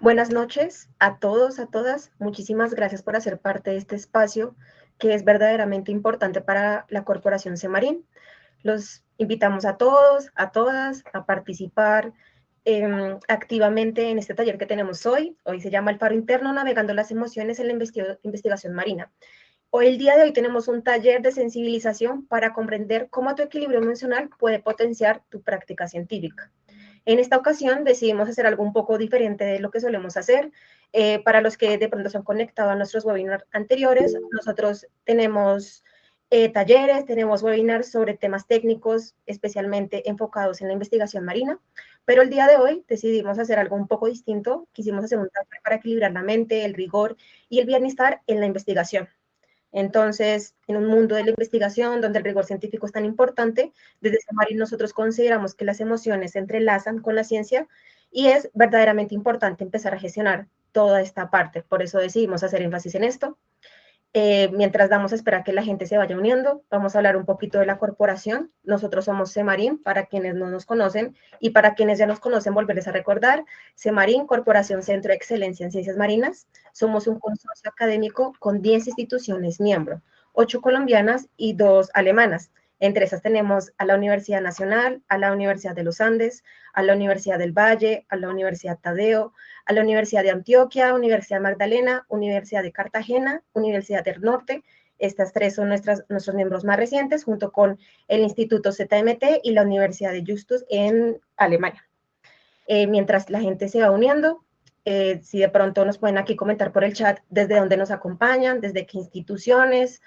Buenas noches a todos, a todas. Muchísimas gracias por hacer parte de este espacio que es verdaderamente importante para la Corporación Semarin. Los invitamos a todos, a todas, a participar activamente en este taller que tenemos hoy. Hoy se llama El Faro Interno, Navegando las Emociones en la Investigación Marina. Hoy, el día de hoy, tenemos un taller de sensibilización para comprender cómo tu equilibrio emocional puede potenciar tu práctica científica. En esta ocasión decidimos hacer algo un poco diferente de lo que solemos hacer. Para los que de pronto se han conectado a nuestros webinars anteriores, nosotros tenemos talleres, tenemos webinars sobre temas técnicos, especialmente enfocados en la investigación marina, pero el día de hoy decidimos hacer algo un poco distinto. Quisimos hacer un taller para equilibrar la mente, el rigor y el bienestar en la investigación. Entonces, en un mundo de la investigación donde el rigor científico es tan importante, desde Semarin nosotros consideramos que las emociones se entrelazan con la ciencia y es verdaderamente importante empezar a gestionar toda esta parte. Por eso decidimos hacer énfasis en esto. Mientras damos a esperar que la gente se vaya uniendo, vamos a hablar un poquito de la corporación. Nosotros somos Semarin, para quienes no nos conocen, y para quienes ya nos conocen, volverles a recordar, Semarin, Corporación Centro de Excelencia en Ciencias Marinas. Somos un consorcio académico con 10 instituciones miembro, 8 colombianas y 2 alemanas. Entre esas tenemos a la Universidad Nacional, a la Universidad de los Andes, a la Universidad del Valle, a la Universidad Tadeo, a la Universidad de Antioquia, Universidad Magdalena, Universidad de Cartagena, Universidad del Norte. Estas tres son nuestros miembros más recientes, junto con el Instituto ZMT y la Universidad de Justus en Alemania. Mientras la gente se va uniendo, si de pronto nos pueden aquí comentar por el chat desde dónde nos acompañan, desde qué instituciones,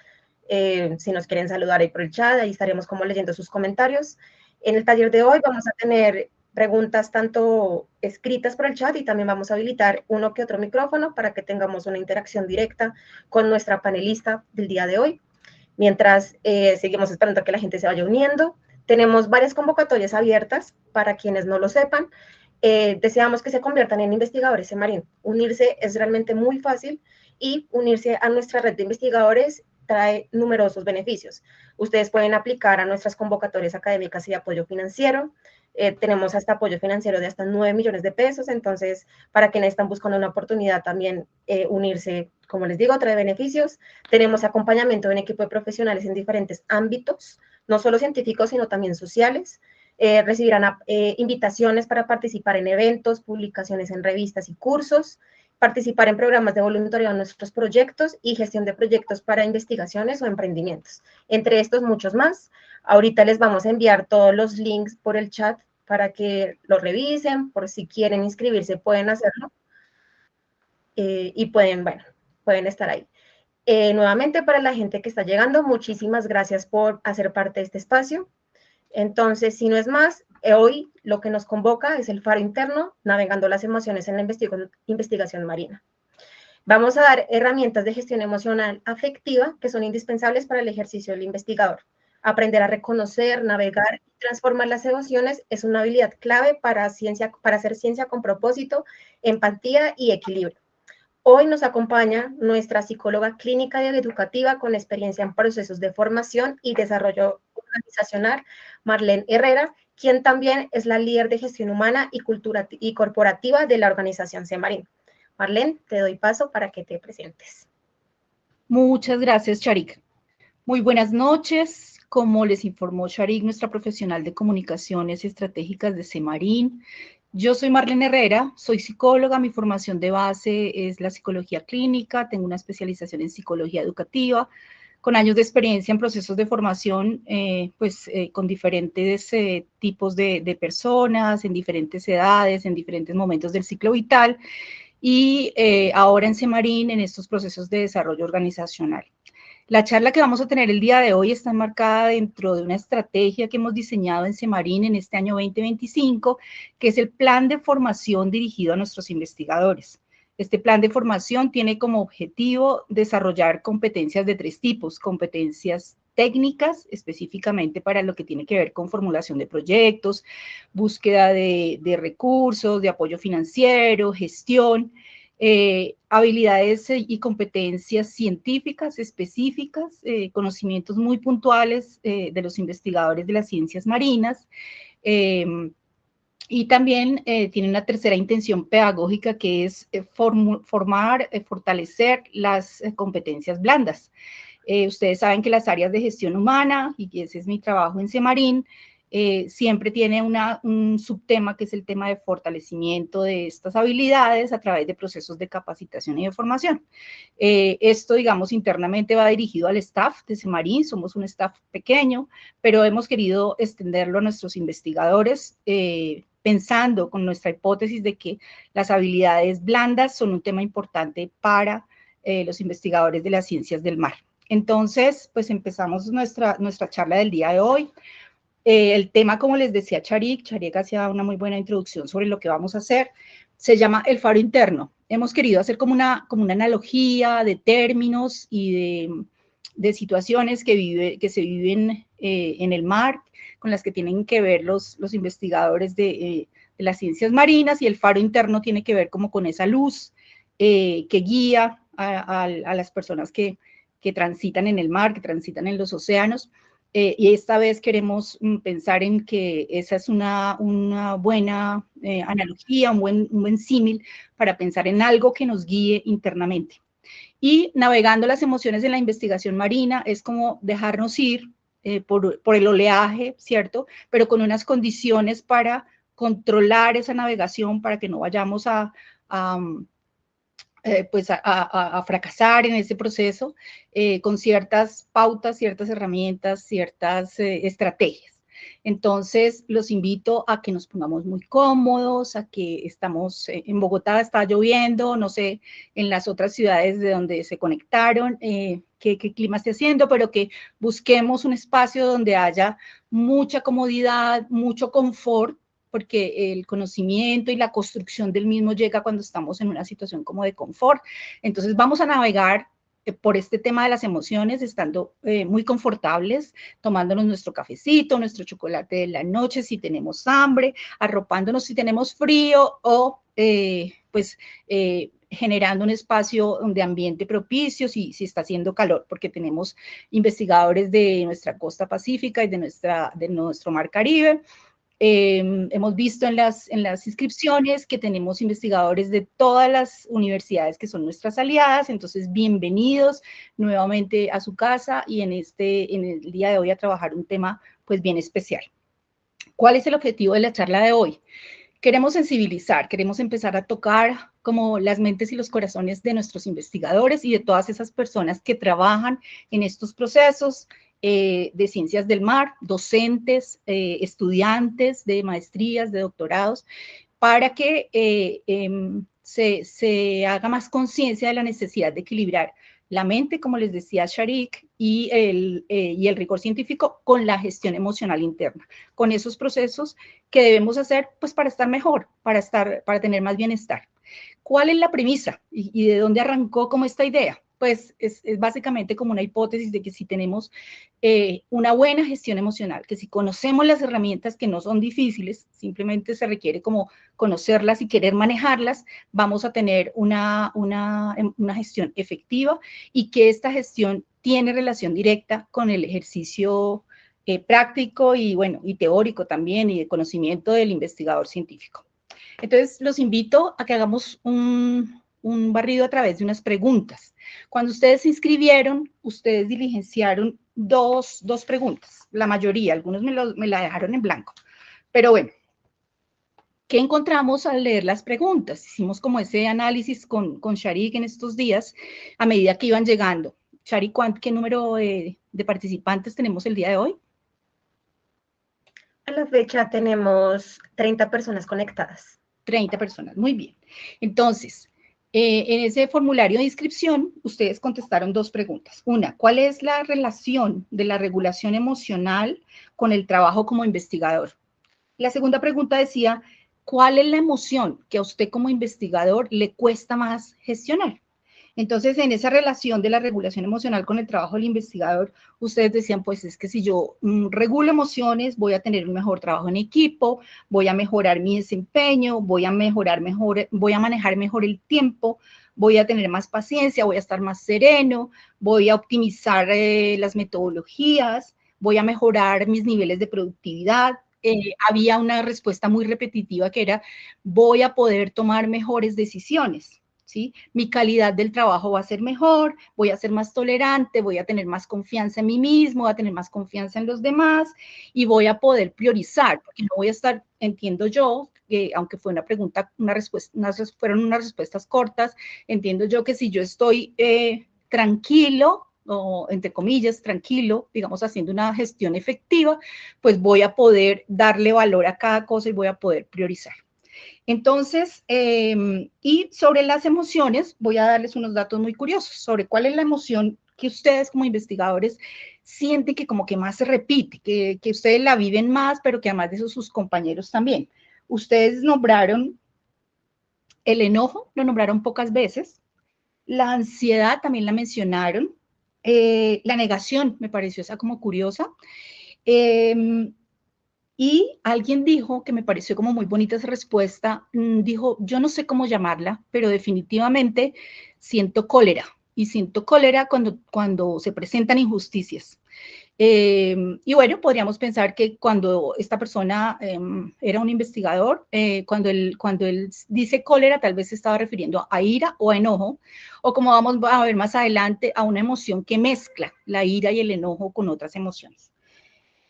si nos quieren saludar ahí por el chat, ahí estaremos como leyendo sus comentarios. En el taller de hoy vamos a tener preguntas tanto escritas por el chat y también vamos a habilitar uno que otro micrófono para que tengamos una interacción directa con nuestra panelista del día de hoy. Mientras seguimos esperando a que la gente se vaya uniendo, tenemos varias convocatorias abiertas para quienes no lo sepan. Deseamos que se conviertan en investigadores Semarin. Unirse es realmente muy fácil y unirse a nuestra red de investigadores trae numerosos beneficios. Ustedes pueden aplicar a nuestras convocatorias académicas y de apoyo financiero. Tenemos hasta apoyo financiero de hasta 9 millones de pesos, entonces para quienes están buscando una oportunidad también unirse, como les digo, trae beneficios. Tenemos acompañamiento de un equipo de profesionales en diferentes ámbitos, no solo científicos, sino también sociales. Recibirán invitaciones para participar en eventos, publicaciones en revistas y cursos, participar en programas de voluntariado en nuestros proyectos y gestión de proyectos para investigaciones o emprendimientos. Entre estos, muchos más. Ahorita les vamos a enviar todos los links por el chat para que lo revisen, por si quieren inscribirse pueden hacerlo y pueden estar ahí. Nuevamente, para la gente que está llegando, muchísimas gracias por hacer parte de este espacio. Entonces, si no es más, hoy lo que nos convoca es el faro interno, navegando las emociones en la investigación marina. Vamos a dar herramientas de gestión emocional afectiva que son indispensables para el ejercicio del investigador. Aprender a reconocer, navegar y transformar las emociones es una habilidad clave para hacer ciencia con propósito, empatía y equilibrio. Hoy nos acompaña nuestra psicóloga clínica y educativa con experiencia en procesos de formación y desarrollo organizacional, Marlene Herrera, quien también es la líder de gestión humana y corporativa de la organización Semarin. Marlene, te doy paso para que te presentes. Muchas gracias, Sharik. Muy buenas noches. Como les informó Sharik, nuestra profesional de comunicaciones estratégicas de Semarin, yo soy Marlene Herrera, soy psicóloga, mi formación de base es la psicología clínica, tengo una especialización en psicología educativa, con años de experiencia en procesos de formación, con diferentes tipos de personas, en diferentes edades, en diferentes momentos del ciclo vital, y ahora en Semarin en estos procesos de desarrollo organizacional. La charla que vamos a tener el día de hoy está enmarcada dentro de una estrategia que hemos diseñado en Semarin en este año 2025, que es el plan de formación dirigido a nuestros investigadores. Este plan de formación tiene como objetivo desarrollar competencias de 3 tipos, competencias técnicas, específicamente para lo que tiene que ver con formulación de proyectos, búsqueda de recursos, de apoyo financiero, gestión, habilidades y competencias científicas específicas, conocimientos muy puntuales de los investigadores de las ciencias marinas, Y también tiene una tercera intención pedagógica que es formar, fortalecer las competencias blandas. Ustedes saben que las áreas de gestión humana, y ese es mi trabajo en Semarín, siempre tiene un subtema que es el tema de fortalecimiento de estas habilidades a través de procesos de capacitación y de formación. Esto, digamos, internamente va dirigido al staff de Semarín, somos un staff pequeño, pero hemos querido extenderlo a nuestros investigadores, pensando con nuestra hipótesis de que las habilidades blandas son un tema importante para los investigadores de las ciencias del mar. Entonces, pues empezamos nuestra charla del día de hoy. El tema, como les decía Charik hacía una muy buena introducción sobre lo que vamos a hacer, se llama el faro interno. Hemos querido hacer como una analogía de términos y de situaciones que se viven en el mar, con las que tienen que ver los investigadores de las ciencias marinas, y el faro interno tiene que ver como con esa luz que guía a las personas que transitan en el mar, que transitan en los océanos. Y esta vez queremos pensar en que esa es una buena analogía, un buen símil para pensar en algo que nos guíe internamente. Y navegando las emociones en la investigación marina es como dejarnos ir por el oleaje, ¿cierto? Pero con unas condiciones para controlar esa navegación, para que no vayamos pues a fracasar en ese proceso, con ciertas pautas, ciertas herramientas, ciertas estrategias. Entonces, los invito a que nos pongamos muy cómodos, a que estamos en Bogotá, está lloviendo, no sé, en las otras ciudades de donde se conectaron, qué clima esté haciendo, pero que busquemos un espacio donde haya mucha comodidad, mucho confort, porque el conocimiento y la construcción del mismo llega cuando estamos en una situación como de confort. Entonces vamos a navegar por este tema de las emociones, estando muy confortables, tomándonos nuestro cafecito, nuestro chocolate de la noche, si tenemos hambre, arropándonos si tenemos frío, o generando un espacio de ambiente propicio si está haciendo calor, porque tenemos investigadores de nuestra costa pacífica y de nuestro mar Caribe. Hemos visto en las inscripciones que tenemos investigadores de todas las universidades que son nuestras aliadas, entonces bienvenidos nuevamente a su casa y en el día de hoy a trabajar un tema pues bien especial. ¿Cuál es el objetivo de la charla de hoy? Queremos sensibilizar, queremos empezar a tocar como las mentes y los corazones de nuestros investigadores y de todas esas personas que trabajan en estos procesos, de ciencias del mar, docentes, estudiantes de maestrías, de doctorados, para que se haga más conciencia de la necesidad de equilibrar la mente, como les decía Charik, y el rigor científico con la gestión emocional interna, con esos procesos que debemos hacer pues para estar mejor, para tener más bienestar. ¿Cuál es la premisa y de dónde arrancó como esta idea? Pues es básicamente como una hipótesis de que si tenemos una buena gestión emocional, que si conocemos las herramientas que no son difíciles, simplemente se requiere como conocerlas y querer manejarlas, vamos a tener una gestión efectiva, y que esta gestión tiene relación directa con el ejercicio práctico y, bueno, y teórico también, y de conocimiento del investigador científico. Entonces, los invito a que hagamos un barrido a través de unas preguntas. Cuando ustedes se inscribieron, ustedes diligenciaron dos preguntas, la mayoría, algunos me la dejaron en blanco, pero bueno, ¿qué encontramos al leer las preguntas? Hicimos como ese análisis con Charik en estos días, a medida que iban llegando. Charik, ¿qué número de participantes tenemos el día de hoy? A la fecha tenemos 30 personas conectadas. 30 personas, muy bien. Entonces, en ese formulario de inscripción, ustedes contestaron dos preguntas. Una, ¿cuál es la relación de la regulación emocional con el trabajo como investigador? La segunda pregunta decía, ¿cuál es la emoción que a usted como investigador le cuesta más gestionar? Entonces, en esa relación de la regulación emocional con el trabajo del investigador, ustedes decían, pues es que si yo regulo emociones, voy a tener un mejor trabajo en equipo, voy a mejorar mi desempeño, voy a manejar mejor el tiempo, voy a tener más paciencia, voy a estar más sereno, voy a optimizar las metodologías, voy a mejorar mis niveles de productividad, había una respuesta muy repetitiva que era, voy a poder tomar mejores decisiones, ¿sí? Mi calidad del trabajo va a ser mejor, voy a ser más tolerante, voy a tener más confianza en mí mismo, voy a tener más confianza en los demás y voy a poder priorizar, porque no voy a estar, entiendo yo, aunque fue una pregunta, fueron unas respuestas cortas, entiendo yo que si yo estoy tranquilo, o entre comillas, tranquilo, digamos, haciendo una gestión efectiva, pues voy a poder darle valor a cada cosa y voy a poder priorizar. Entonces, y sobre las emociones, voy a darles unos datos muy curiosos sobre cuál es la emoción que ustedes como investigadores sienten que como que más se repite, que ustedes la viven más, pero que además de eso sus compañeros también. Ustedes nombraron el enojo, lo nombraron pocas veces, la ansiedad también la mencionaron, la negación me pareció esa como curiosa, y alguien dijo, que me pareció como muy bonita esa respuesta, dijo, yo no sé cómo llamarla, pero definitivamente siento cólera, y siento cólera cuando se presentan injusticias. Y bueno, podríamos pensar que cuando esta persona era un investigador, cuando él dice cólera, tal vez se estaba refiriendo a ira o a enojo, o como vamos a ver más adelante, a una emoción que mezcla la ira y el enojo con otras emociones.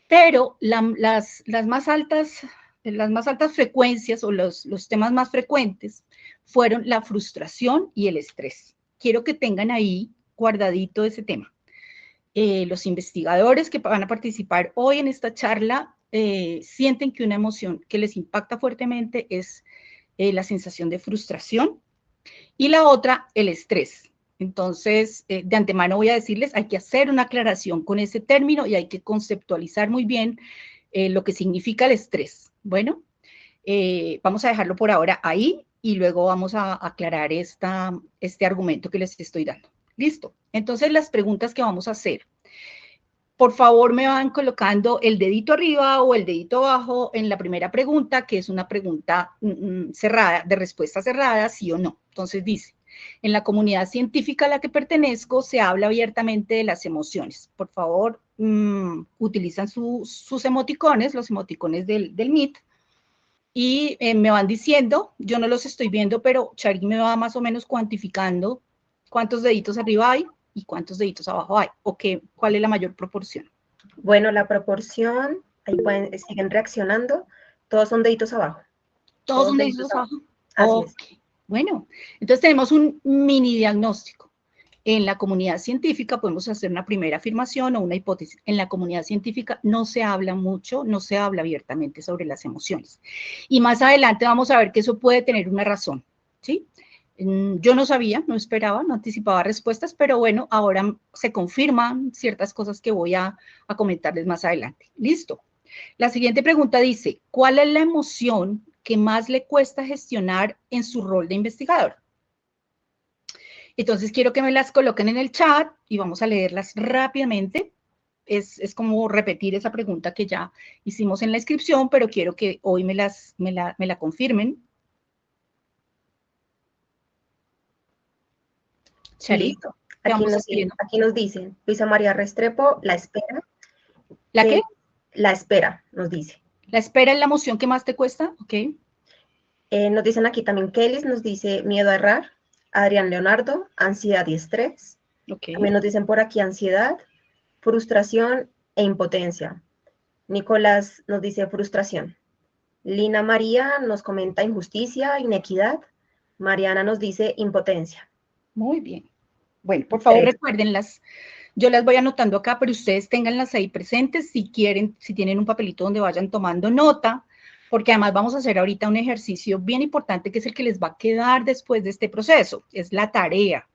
Pero las más altas frecuencias o los temas más frecuentes fueron la frustración y el estrés. Quiero que tengan ahí guardadito ese tema. Los investigadores que van a participar hoy en esta charla sienten que una emoción que les impacta fuertemente es la sensación de frustración y la otra, el estrés. Entonces, de antemano voy a decirles, hay que hacer una aclaración con ese término y hay que conceptualizar muy bien lo que significa el estrés. Bueno, vamos a dejarlo por ahora ahí y luego vamos a aclarar este argumento que les estoy dando. Listo. Entonces, las preguntas que vamos a hacer. Por favor, me van colocando el dedito arriba o el dedito abajo en la primera pregunta, que es una pregunta cerrada, de respuesta cerrada, sí o no. Entonces dice, en la comunidad científica a la que pertenezco se habla abiertamente de las emociones. Por favor, utilizan sus emoticones, los emoticones del Meet, y me van diciendo, yo no los estoy viendo, pero Charik me va más o menos cuantificando cuántos deditos arriba hay y cuántos deditos abajo hay, o cuál es la mayor proporción. Bueno, la proporción, ahí siguen reaccionando, todos son deditos abajo. Todos son deditos abajo. Así es. Bueno, entonces tenemos un mini diagnóstico. En la comunidad científica podemos hacer una primera afirmación o una hipótesis. En la comunidad científica no se habla mucho, no se habla abiertamente sobre las emociones. Y más adelante vamos a ver que eso puede tener una razón, ¿sí? Yo no sabía, no esperaba, no anticipaba respuestas, pero bueno, ahora se confirman ciertas cosas que voy a comentarles más adelante. Listo. La siguiente pregunta dice, ¿cuál es la emoción que más le cuesta gestionar en su rol de investigador? Entonces quiero que me las coloquen en el chat y vamos a leerlas rápidamente. Es como repetir esa pregunta que ya hicimos en la inscripción, pero quiero que hoy me la confirmen. Listo. Aquí nos dicen, Luisa María Restrepo, la espera. ¿La qué? La espera, nos dice. ¿La espera es la emoción que más te cuesta? Ok. Nos dicen aquí también Kelly, nos dice miedo a errar. Adrián Leonardo, ansiedad y estrés. Okay. También nos dicen por aquí ansiedad, frustración e impotencia. Nicolás nos dice frustración. Lina María nos comenta injusticia, inequidad. Mariana nos dice impotencia. Muy bien. Bueno, por favor recuérdenlas. Yo las voy anotando acá, pero ustedes ténganlas ahí presentes si quieren, si tienen un papelito donde vayan tomando nota, porque además vamos a hacer ahorita un ejercicio bien importante que es el que les va a quedar después de este proceso, es la tarea.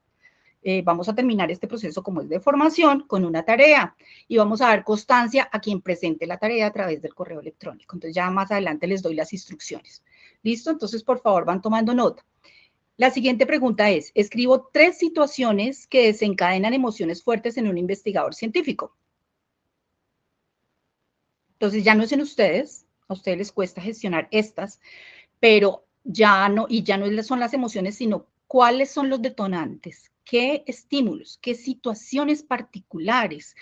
Vamos a terminar este proceso como es de formación con una tarea y vamos a dar constancia a quien presente la tarea a través del correo electrónico. Entonces ya más adelante les doy las instrucciones. ¿Listo? Entonces por favor van tomando nota. La siguiente pregunta es, escribo 3 situaciones que desencadenan emociones fuertes en un investigador científico. Entonces ya no es en ustedes, a ustedes les cuesta gestionar estas, pero ya no son las emociones, sino cuáles son los detonantes, qué estímulos, qué situaciones particulares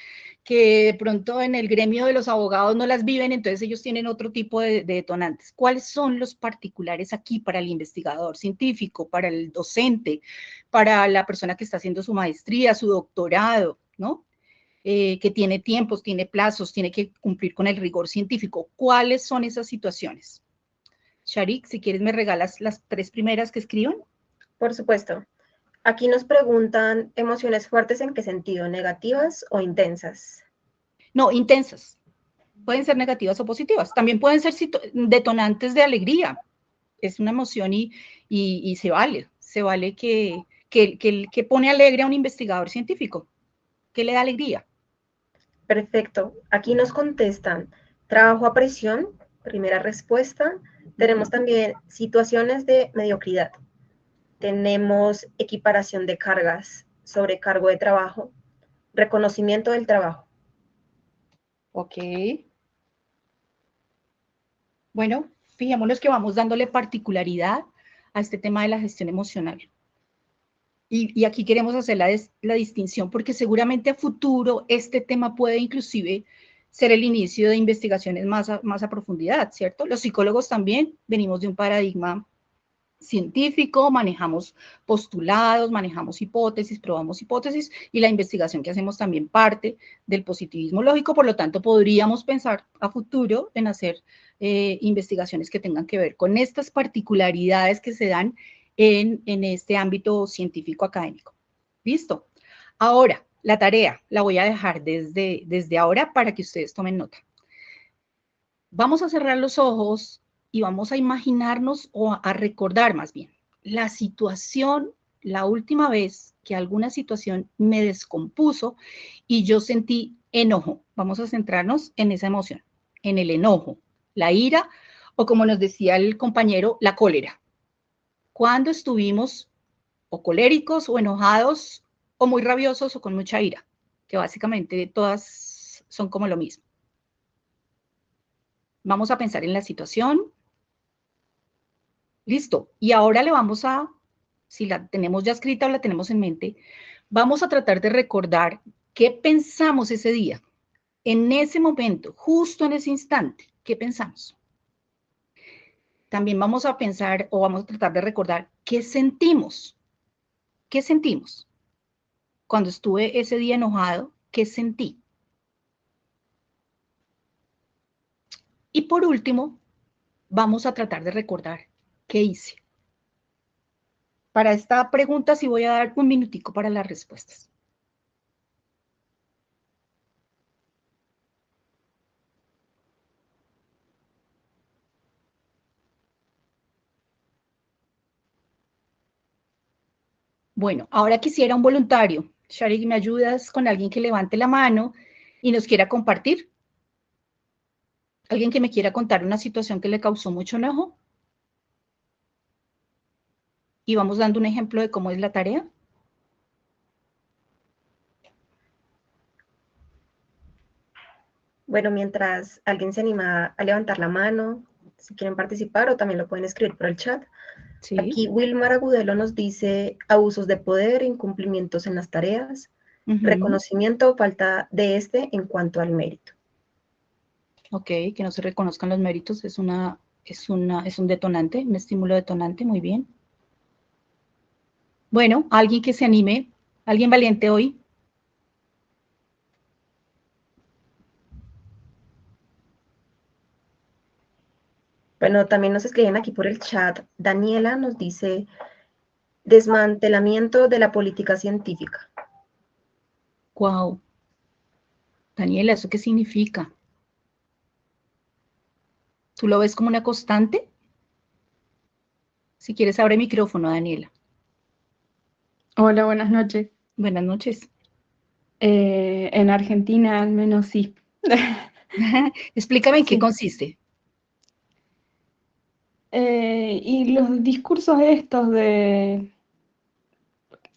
que de pronto en el gremio de los abogados no las viven, entonces ellos tienen otro tipo de detonantes. ¿Cuáles son los particulares aquí para el investigador científico, para el docente, para la persona que está haciendo su maestría, su doctorado, ¿no? Que tiene tiempos, tiene plazos, tiene que cumplir con el rigor científico. ¿Cuáles son esas situaciones? Sharik, si quieres me regalas las 3 primeras que escriban. Por supuesto. Aquí nos preguntan, ¿emociones fuertes en qué sentido? ¿Negativas o intensas? No, intensas. Pueden ser negativas o positivas. También pueden ser detonantes de alegría. Es una emoción y se vale. Se vale que pone alegre a un investigador científico. ¿Qué le da alegría? Perfecto. Aquí nos contestan, trabajo a presión, primera respuesta. Tenemos también situaciones de mediocridad. Tenemos equiparación de cargas, sobrecargo de trabajo, reconocimiento del trabajo. Ok. Bueno, fijémonos que vamos dándole particularidad a este tema de la gestión emocional. Y aquí queremos hacer la distinción porque seguramente a futuro este tema puede inclusive ser el inicio de investigaciones más a profundidad, ¿cierto? Los psicólogos también venimos de un paradigma científico, manejamos postulados, manejamos hipótesis, probamos hipótesis, y la investigación que hacemos también parte del positivismo lógico, por lo tanto podríamos pensar a futuro en hacer investigaciones que tengan que ver con estas particularidades que se dan en este ámbito científico académico. ¿Listo? Ahora, la tarea la voy a dejar desde ahora para que ustedes tomen nota. Vamos a cerrar los ojos y vamos a imaginarnos o a recordar más bien la situación, la última vez que alguna situación me descompuso y yo sentí enojo. Vamos a centrarnos en esa emoción, en el enojo, la ira o como nos decía el compañero, la cólera. Cuando estuvimos o coléricos o enojados o muy rabiosos o con mucha ira, que básicamente todas son como lo mismo. Vamos a pensar en la situación. Listo. Y ahora le vamos a, si la tenemos ya escrita o la tenemos en mente, vamos a tratar de recordar qué pensamos ese día, en ese momento, justo en ese instante, qué pensamos. También vamos a pensar o vamos a tratar de recordar qué sentimos. ¿Qué sentimos? Cuando estuve ese día enojado, ¿qué sentí? Y por último, vamos a tratar de recordar qué hice. Para esta pregunta sí voy a dar un minutico para las respuestas. Bueno, ahora quisiera un voluntario. Sharik, ¿me ayudas con alguien que levante la mano y nos quiera compartir? ¿Alguien que me quiera contar una situación que le causó mucho enojo? Y vamos dando un ejemplo de cómo es la tarea. Bueno, mientras alguien se anima a levantar la mano, si quieren participar o también lo pueden escribir por el chat. Sí. Aquí Wilmar Agudelo nos dice abusos de poder, incumplimientos en las tareas, reconocimiento o falta de este en cuanto al mérito. Ok, que no se reconozcan los méritos es un detonante, un estímulo detonante, muy bien. Bueno, alguien que se anime, alguien valiente hoy. Bueno, también nos escriben aquí por el chat. Daniela nos dice desmantelamiento de la política científica. Wow. Daniela, ¿eso qué significa? ¿Tú lo ves como una constante? Si quieres, abre micrófono, Daniela. Hola, buenas noches. Buenas noches. En Argentina al menos sí. Explícame en qué Sí. consiste. Y los discursos estos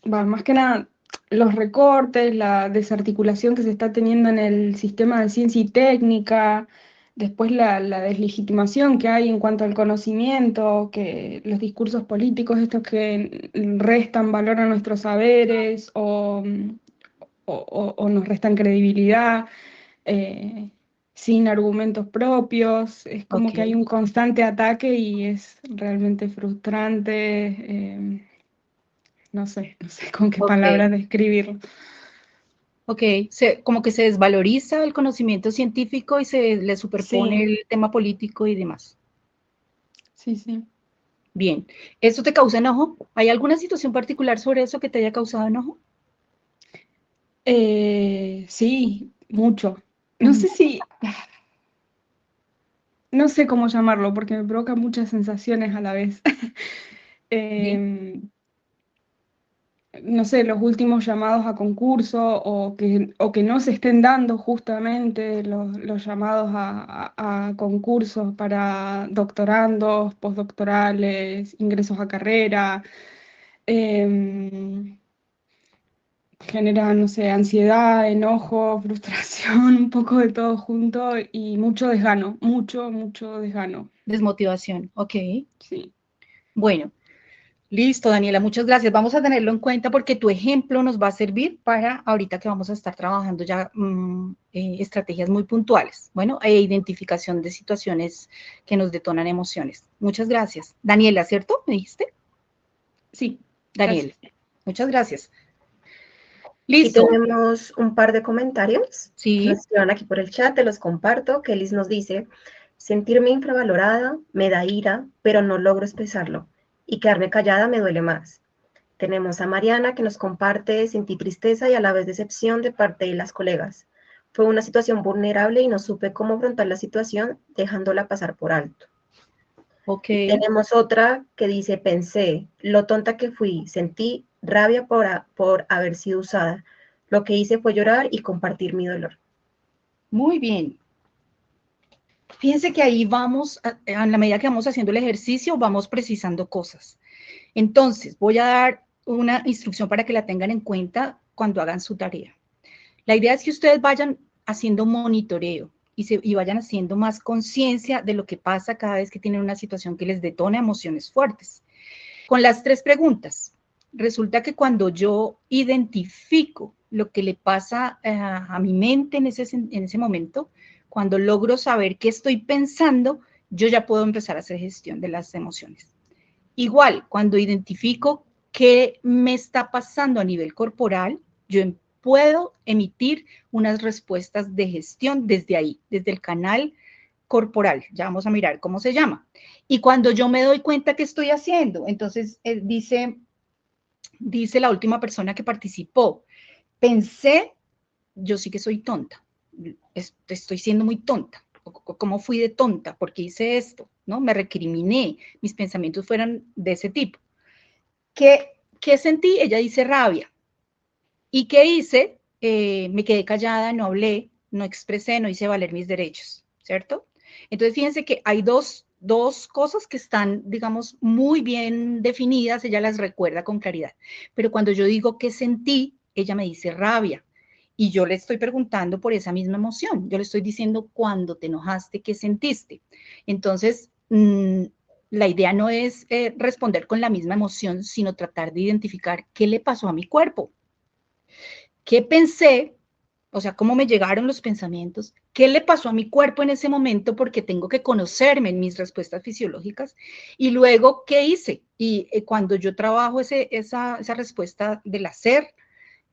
más que nada, los recortes, la desarticulación que se está teniendo en el sistema de ciencia y técnica, Después la deslegitimación que hay en cuanto al conocimiento, que los discursos políticos, estos que restan valor a nuestros saberes o nos restan credibilidad, eh, sin argumentos propios, es como Ok, que hay un constante ataque y es realmente frustrante, no sé con qué ok. palabras describirlo. Ok, como que se desvaloriza el conocimiento científico y se le superpone Sí, el tema político y demás. sí, sí. Bien, ¿esto te causa enojo? ¿Hay alguna situación particular sobre eso que te haya causado enojo? Sí, mucho. No Ujú. sé no sé cómo llamarlo porque me provoca muchas sensaciones a la vez. Bien, Em, no sé, los últimos llamados a concurso o que no se estén dando justamente los llamados a concursos para doctorandos, postdoctorales, ingresos a carrera. em, Genera, no sé, ansiedad, enojo, frustración, un poco de todo junto y mucho desgano, mucho desgano. desmotivación, ok. Sí, Bueno, listo, Daniela, muchas gracias. Vamos a tenerlo en cuenta porque tu ejemplo nos va a servir para ahorita que vamos a estar trabajando ya estrategias muy puntuales, bueno, e identificación de situaciones que nos detonan emociones. Muchas gracias. Daniela, ¿cierto? ¿Me dijiste? sí, Daniela, gracias. muchas gracias. Aquí Listo, tenemos un par de comentarios que nos sí, escriban aquí por el chat, te los comparto. Kelis nos dice, sentirme infravalorada me da ira, pero no logro expresarlo. Y quedarme callada me duele más. Tenemos a Mariana que nos comparte, sentí tristeza y a la vez decepción de parte de las colegas. Fue una situación vulnerable y no supe cómo afrontar la situación dejándola pasar por alto. ok, Y tenemos otra que dice, pensé, lo tonta que fui, sentí rabia por haber sido usada. Lo que hice fue llorar y compartir mi dolor. muy bien. Fíjense que ahí vamos, a la medida que vamos haciendo el ejercicio, vamos precisando cosas. Entonces, voy a dar una instrucción para que la tengan en cuenta cuando hagan su tarea. La idea es que ustedes vayan haciendo monitoreo y vayan haciendo más conciencia de lo que pasa cada vez que tienen una situación que les detona emociones fuertes. Con las tres preguntas, resulta que cuando yo identifico lo que le pasa a mi mente en ese momento, cuando logro saber qué estoy pensando, yo ya puedo empezar a hacer gestión de las emociones. Igual, cuando identifico qué me está pasando a nivel corporal, yo puedo emitir unas respuestas de gestión desde ahí, desde el canal corporal. Ya vamos a mirar cómo se llama. Y cuando yo me doy cuenta qué estoy haciendo, entonces dice la última persona que participó, pensé, yo sí que soy tonta, estoy siendo muy tonta. ¿Cómo fui de tonta? ¿Por qué hice esto? ¿No? Me recriminé, mis pensamientos fueron de ese tipo. ¿Qué sentí? Ella dice rabia. ¿Y qué hice? Me quedé callada, no hablé, no expresé, no hice valer mis derechos, ¿cierto? Entonces, fíjense que hay dos cosas que están, digamos, muy bien definidas, ella las recuerda con claridad. Pero cuando yo digo qué sentí, ella me dice rabia. Y yo le estoy preguntando por esa misma emoción. Yo le estoy diciendo cuando te enojaste, ¿qué sentiste? Entonces, la idea no es responder con la misma emoción, sino tratar de identificar qué le pasó a mi cuerpo. ¿Qué pensé? O sea, cómo me llegaron los pensamientos, qué le pasó a mi cuerpo en ese momento, porque tengo que conocerme en mis respuestas fisiológicas, y luego, ¿qué hice? Y cuando yo trabajo esa respuesta del hacer,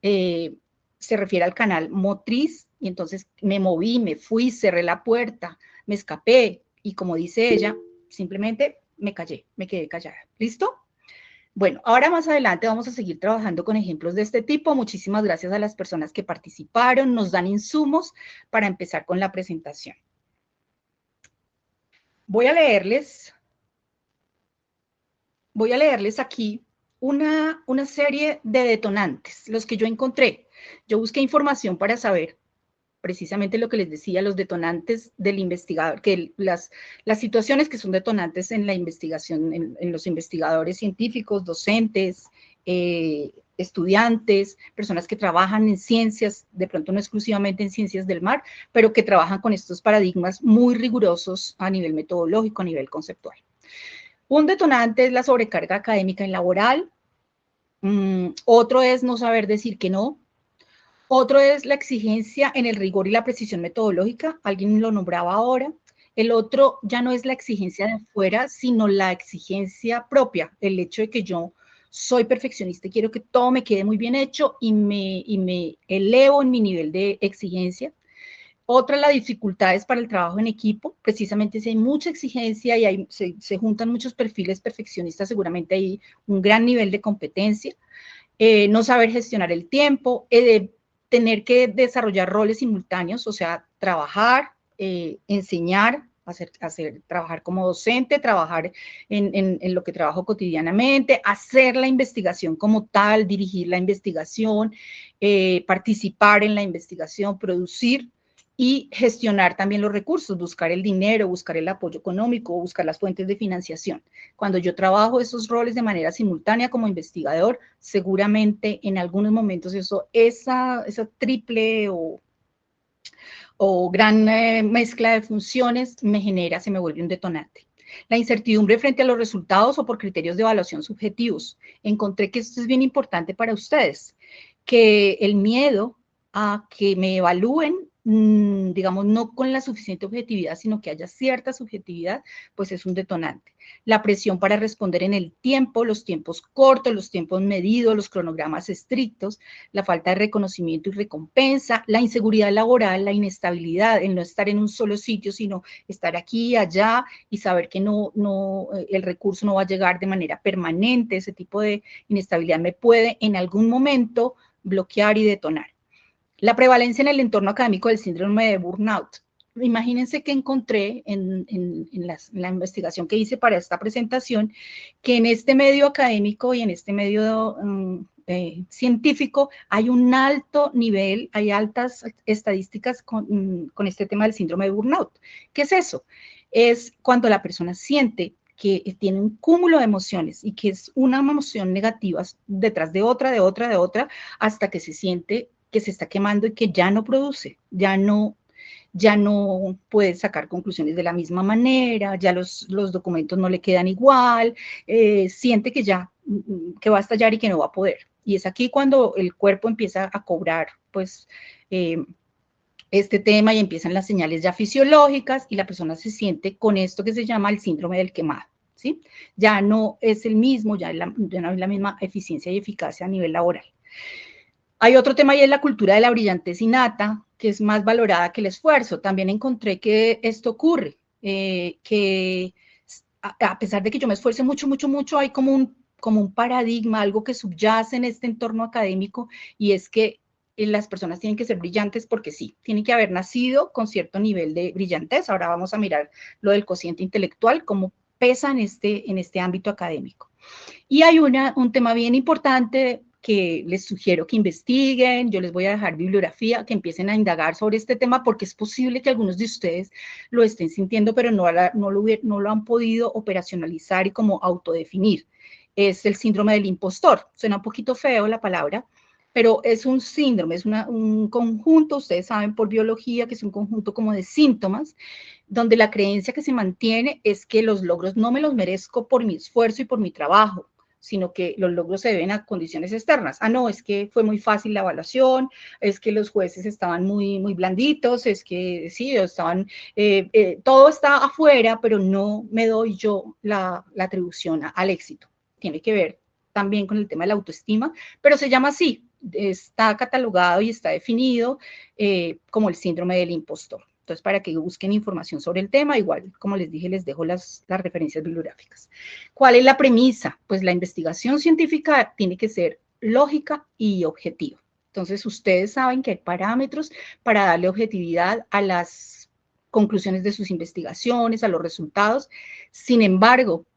eh, se refiere al canal motriz, y entonces me moví, me fui, cerré la puerta, me escapé, y como dice ella, simplemente me callé, me quedé callada. ¿Listo? Bueno, ahora más adelante vamos a seguir trabajando con ejemplos de este tipo. Muchísimas gracias a las personas que participaron, nos dan insumos para empezar con la presentación. Voy a leerles aquí una serie de detonantes, los que yo encontré. Yo busqué información para saber precisamente lo que les decía, los detonantes del investigador, que las situaciones que son detonantes en la investigación, en los investigadores científicos, docentes, estudiantes, personas que trabajan en ciencias, de pronto no exclusivamente en ciencias del mar, pero que trabajan con estos paradigmas muy rigurosos a nivel metodológico, a nivel conceptual. Un detonante es la sobrecarga académica y laboral. Otro es no saber decir que no. Otro es la exigencia en el rigor y la precisión metodológica. Alguien lo nombraba ahora. El otro ya no es la exigencia de afuera, sino la exigencia propia. El hecho de que yo soy perfeccionista y quiero que todo me quede muy bien hecho y me elevo en mi nivel de exigencia. Otra, la dificultad es para el trabajo en equipo. Precisamente si hay mucha exigencia y se juntan muchos perfiles perfeccionistas, seguramente hay un gran nivel de competencia. No saber gestionar el tiempo, tener que desarrollar roles simultáneos, o sea, trabajar, enseñar, trabajar como docente, trabajar en lo que trabajo cotidianamente, hacer la investigación como tal, dirigir la investigación, participar en la investigación, producir y gestionar también los recursos, buscar el dinero, buscar el apoyo económico, buscar las fuentes de financiación. Cuando yo trabajo esos roles de manera simultánea como investigador, seguramente en algunos momentos esa triple o gran mezcla de funciones se me vuelve un detonante. La incertidumbre frente a los resultados o por criterios de evaluación subjetivos. Encontré que esto es bien importante para ustedes, que el miedo a que me evalúen, digamos, no con la suficiente objetividad, sino que haya cierta subjetividad, pues es un detonante. La presión para responder en el tiempo, los tiempos cortos, los tiempos medidos, los cronogramas estrictos, la falta de reconocimiento y recompensa, la inseguridad laboral, la inestabilidad, el no estar en un solo sitio, sino estar aquí y allá y saber que el recurso no va a llegar de manera permanente. Ese tipo de inestabilidad me puede en algún momento bloquear y detonar. La prevalencia en el entorno académico del síndrome de burnout. Imagínense que encontré en la investigación que hice para esta presentación que en este medio académico y en este medio científico hay un alto nivel, hay altas estadísticas con este tema del síndrome de burnout. ¿Qué es eso? Es cuando la persona siente que tiene un cúmulo de emociones y que es una emoción negativa detrás de otra, hasta que se siente que se está quemando y que ya no produce, ya no puede sacar conclusiones de la misma manera, ya los documentos no le quedan igual, siente que que va a estallar y que no va a poder. Y es aquí cuando el cuerpo empieza a cobrar, pues, este tema y empiezan las señales ya fisiológicas y la persona se siente con esto que se llama el síndrome del quemado, ¿sí? Ya no es el mismo, ya no es la misma eficiencia y eficacia a nivel laboral. Hay otro tema y es la cultura de la brillantez innata, que es más valorada que el esfuerzo. También encontré que esto ocurre, que a pesar de que yo me esfuerce mucho, hay como un paradigma, algo que subyace en este entorno académico, y es que las personas tienen que ser brillantes porque sí, tienen que haber nacido con cierto nivel de brillantez. Ahora vamos a mirar lo del cociente intelectual, cómo pesa en este ámbito académico. Y hay un tema bien importante que les sugiero que investiguen, yo les voy a dejar bibliografía, que empiecen a indagar sobre este tema, porque es posible que algunos de ustedes lo estén sintiendo, pero no lo han podido operacionalizar y como autodefinir. Es el síndrome del impostor. Suena un poquito feo la palabra, pero es un síndrome, es un conjunto, ustedes saben por biología que es un conjunto como de síntomas, donde la creencia que se mantiene es que los logros no me los merezco por mi esfuerzo y por mi trabajo, sino que los logros se deben a condiciones externas. No, es que fue muy fácil la evaluación, es que los jueces estaban muy blanditos, es que sí, todo está afuera, pero no me doy yo la atribución al éxito. Tiene que ver también con el tema de la autoestima, pero se llama así, está catalogado y está definido como el síndrome del impostor. Entonces, para que busquen información sobre el tema, igual, como les dije, les dejo las referencias bibliográficas. ¿Cuál es la premisa? Pues la investigación científica tiene que ser lógica y objetiva. Entonces, ustedes saben que hay parámetros para darle objetividad a las conclusiones de sus investigaciones, a los resultados. Sin embargo,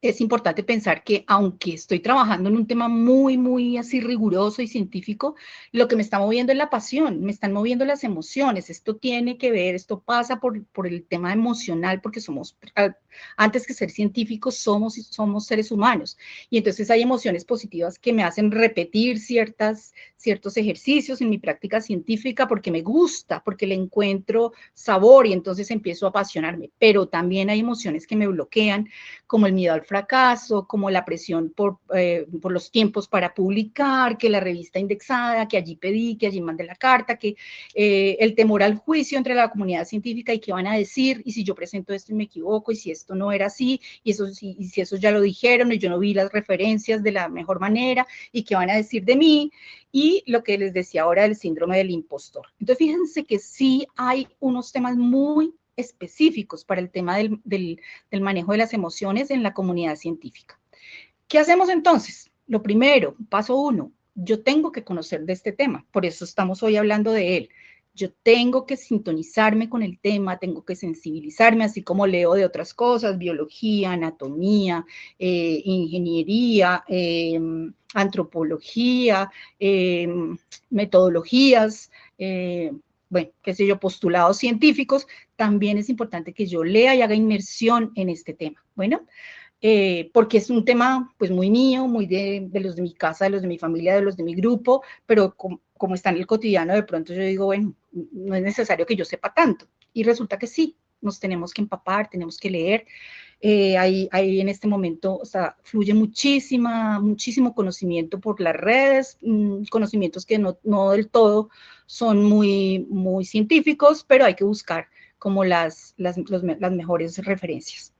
es importante pensar que aunque estoy trabajando en un tema muy, muy así riguroso y científico, lo que me está moviendo es la pasión, me están moviendo las emociones. Esto tiene que ver, esto pasa por el tema emocional, porque somos, antes que ser científicos, somos seres humanos. Y entonces hay emociones positivas que me hacen repetir ciertos ejercicios en mi práctica científica porque me gusta, porque le encuentro sabor y entonces empiezo a apasionarme. Pero también hay emociones que me bloquean, como el miedo al fracaso, como la presión por los tiempos para publicar, que la revista indexada, que allí pedí, que allí mandé la carta, que el temor al juicio entre la comunidad científica y qué van a decir, y si yo presento esto y me equivoco, y si esto no era así, y si eso ya lo dijeron, y yo no vi las referencias de la mejor manera, y qué van a decir de mí, y lo que les decía ahora del síndrome del impostor. Entonces, fíjense que sí hay unos temas muy específicos para el tema del manejo de las emociones en la comunidad científica. ¿Qué hacemos entonces? Lo primero, paso 1, yo tengo que conocer de este tema, por eso estamos hoy hablando de él. Yo tengo que sintonizarme con el tema, tengo que sensibilizarme, así como leo de otras cosas, biología, anatomía, ingeniería, antropología, metodologías, bueno, qué sé yo, postulados científicos. También es importante que yo lea y haga inmersión en este tema. Bueno, porque es un tema pues muy mío, muy de los de mi casa, de los de mi familia, de los de mi grupo, pero como está en el cotidiano, de pronto yo digo, bueno, no es necesario que yo sepa tanto. Y resulta que sí, nos tenemos que empapar, tenemos que leer. Hay en este momento, o sea, fluye muchísimo conocimiento por las redes, conocimientos que no del todo son muy científicos, pero hay que buscar como las mejores referencias.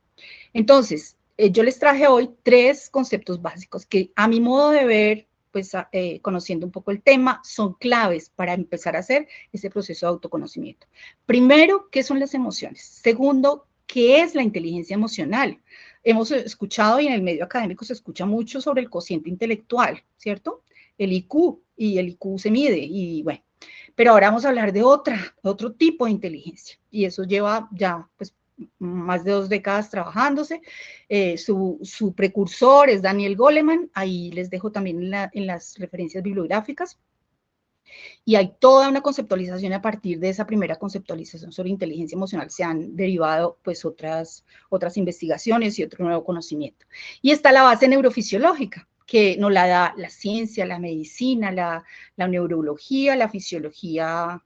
Entonces, yo les traje hoy 3 conceptos básicos que a mi modo de ver, pues conociendo un poco el tema, son claves para empezar a hacer ese proceso de autoconocimiento. Primero, ¿qué son las emociones? Segundo, ¿qué es la inteligencia emocional? Hemos escuchado y en el medio académico se escucha mucho sobre el cociente intelectual, ¿cierto? El IQ, y el IQ se mide, y bueno. Pero ahora vamos a hablar de otro tipo de inteligencia, y eso lleva ya, pues, más de 2 décadas trabajándose. Su precursor es Daniel Goleman, ahí les dejo también en las referencias bibliográficas. Y hay toda una conceptualización a partir de esa primera conceptualización sobre inteligencia emocional. Se han derivado pues otras investigaciones y otro nuevo conocimiento. Y está la base neurofisiológica, que nos la da la ciencia, la medicina, la neurología, la fisiología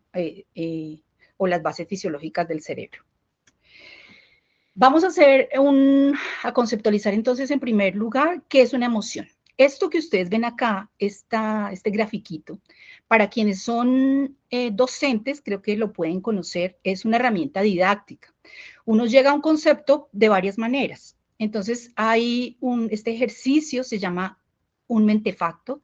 o las bases fisiológicas del cerebro. Vamos a conceptualizar entonces en primer lugar qué es una emoción. Esto que ustedes ven acá, este grafiquito, para quienes son docentes, creo que lo pueden conocer, es una herramienta didáctica. Uno llega a un concepto de varias maneras. Entonces, este ejercicio se llama un mentefacto.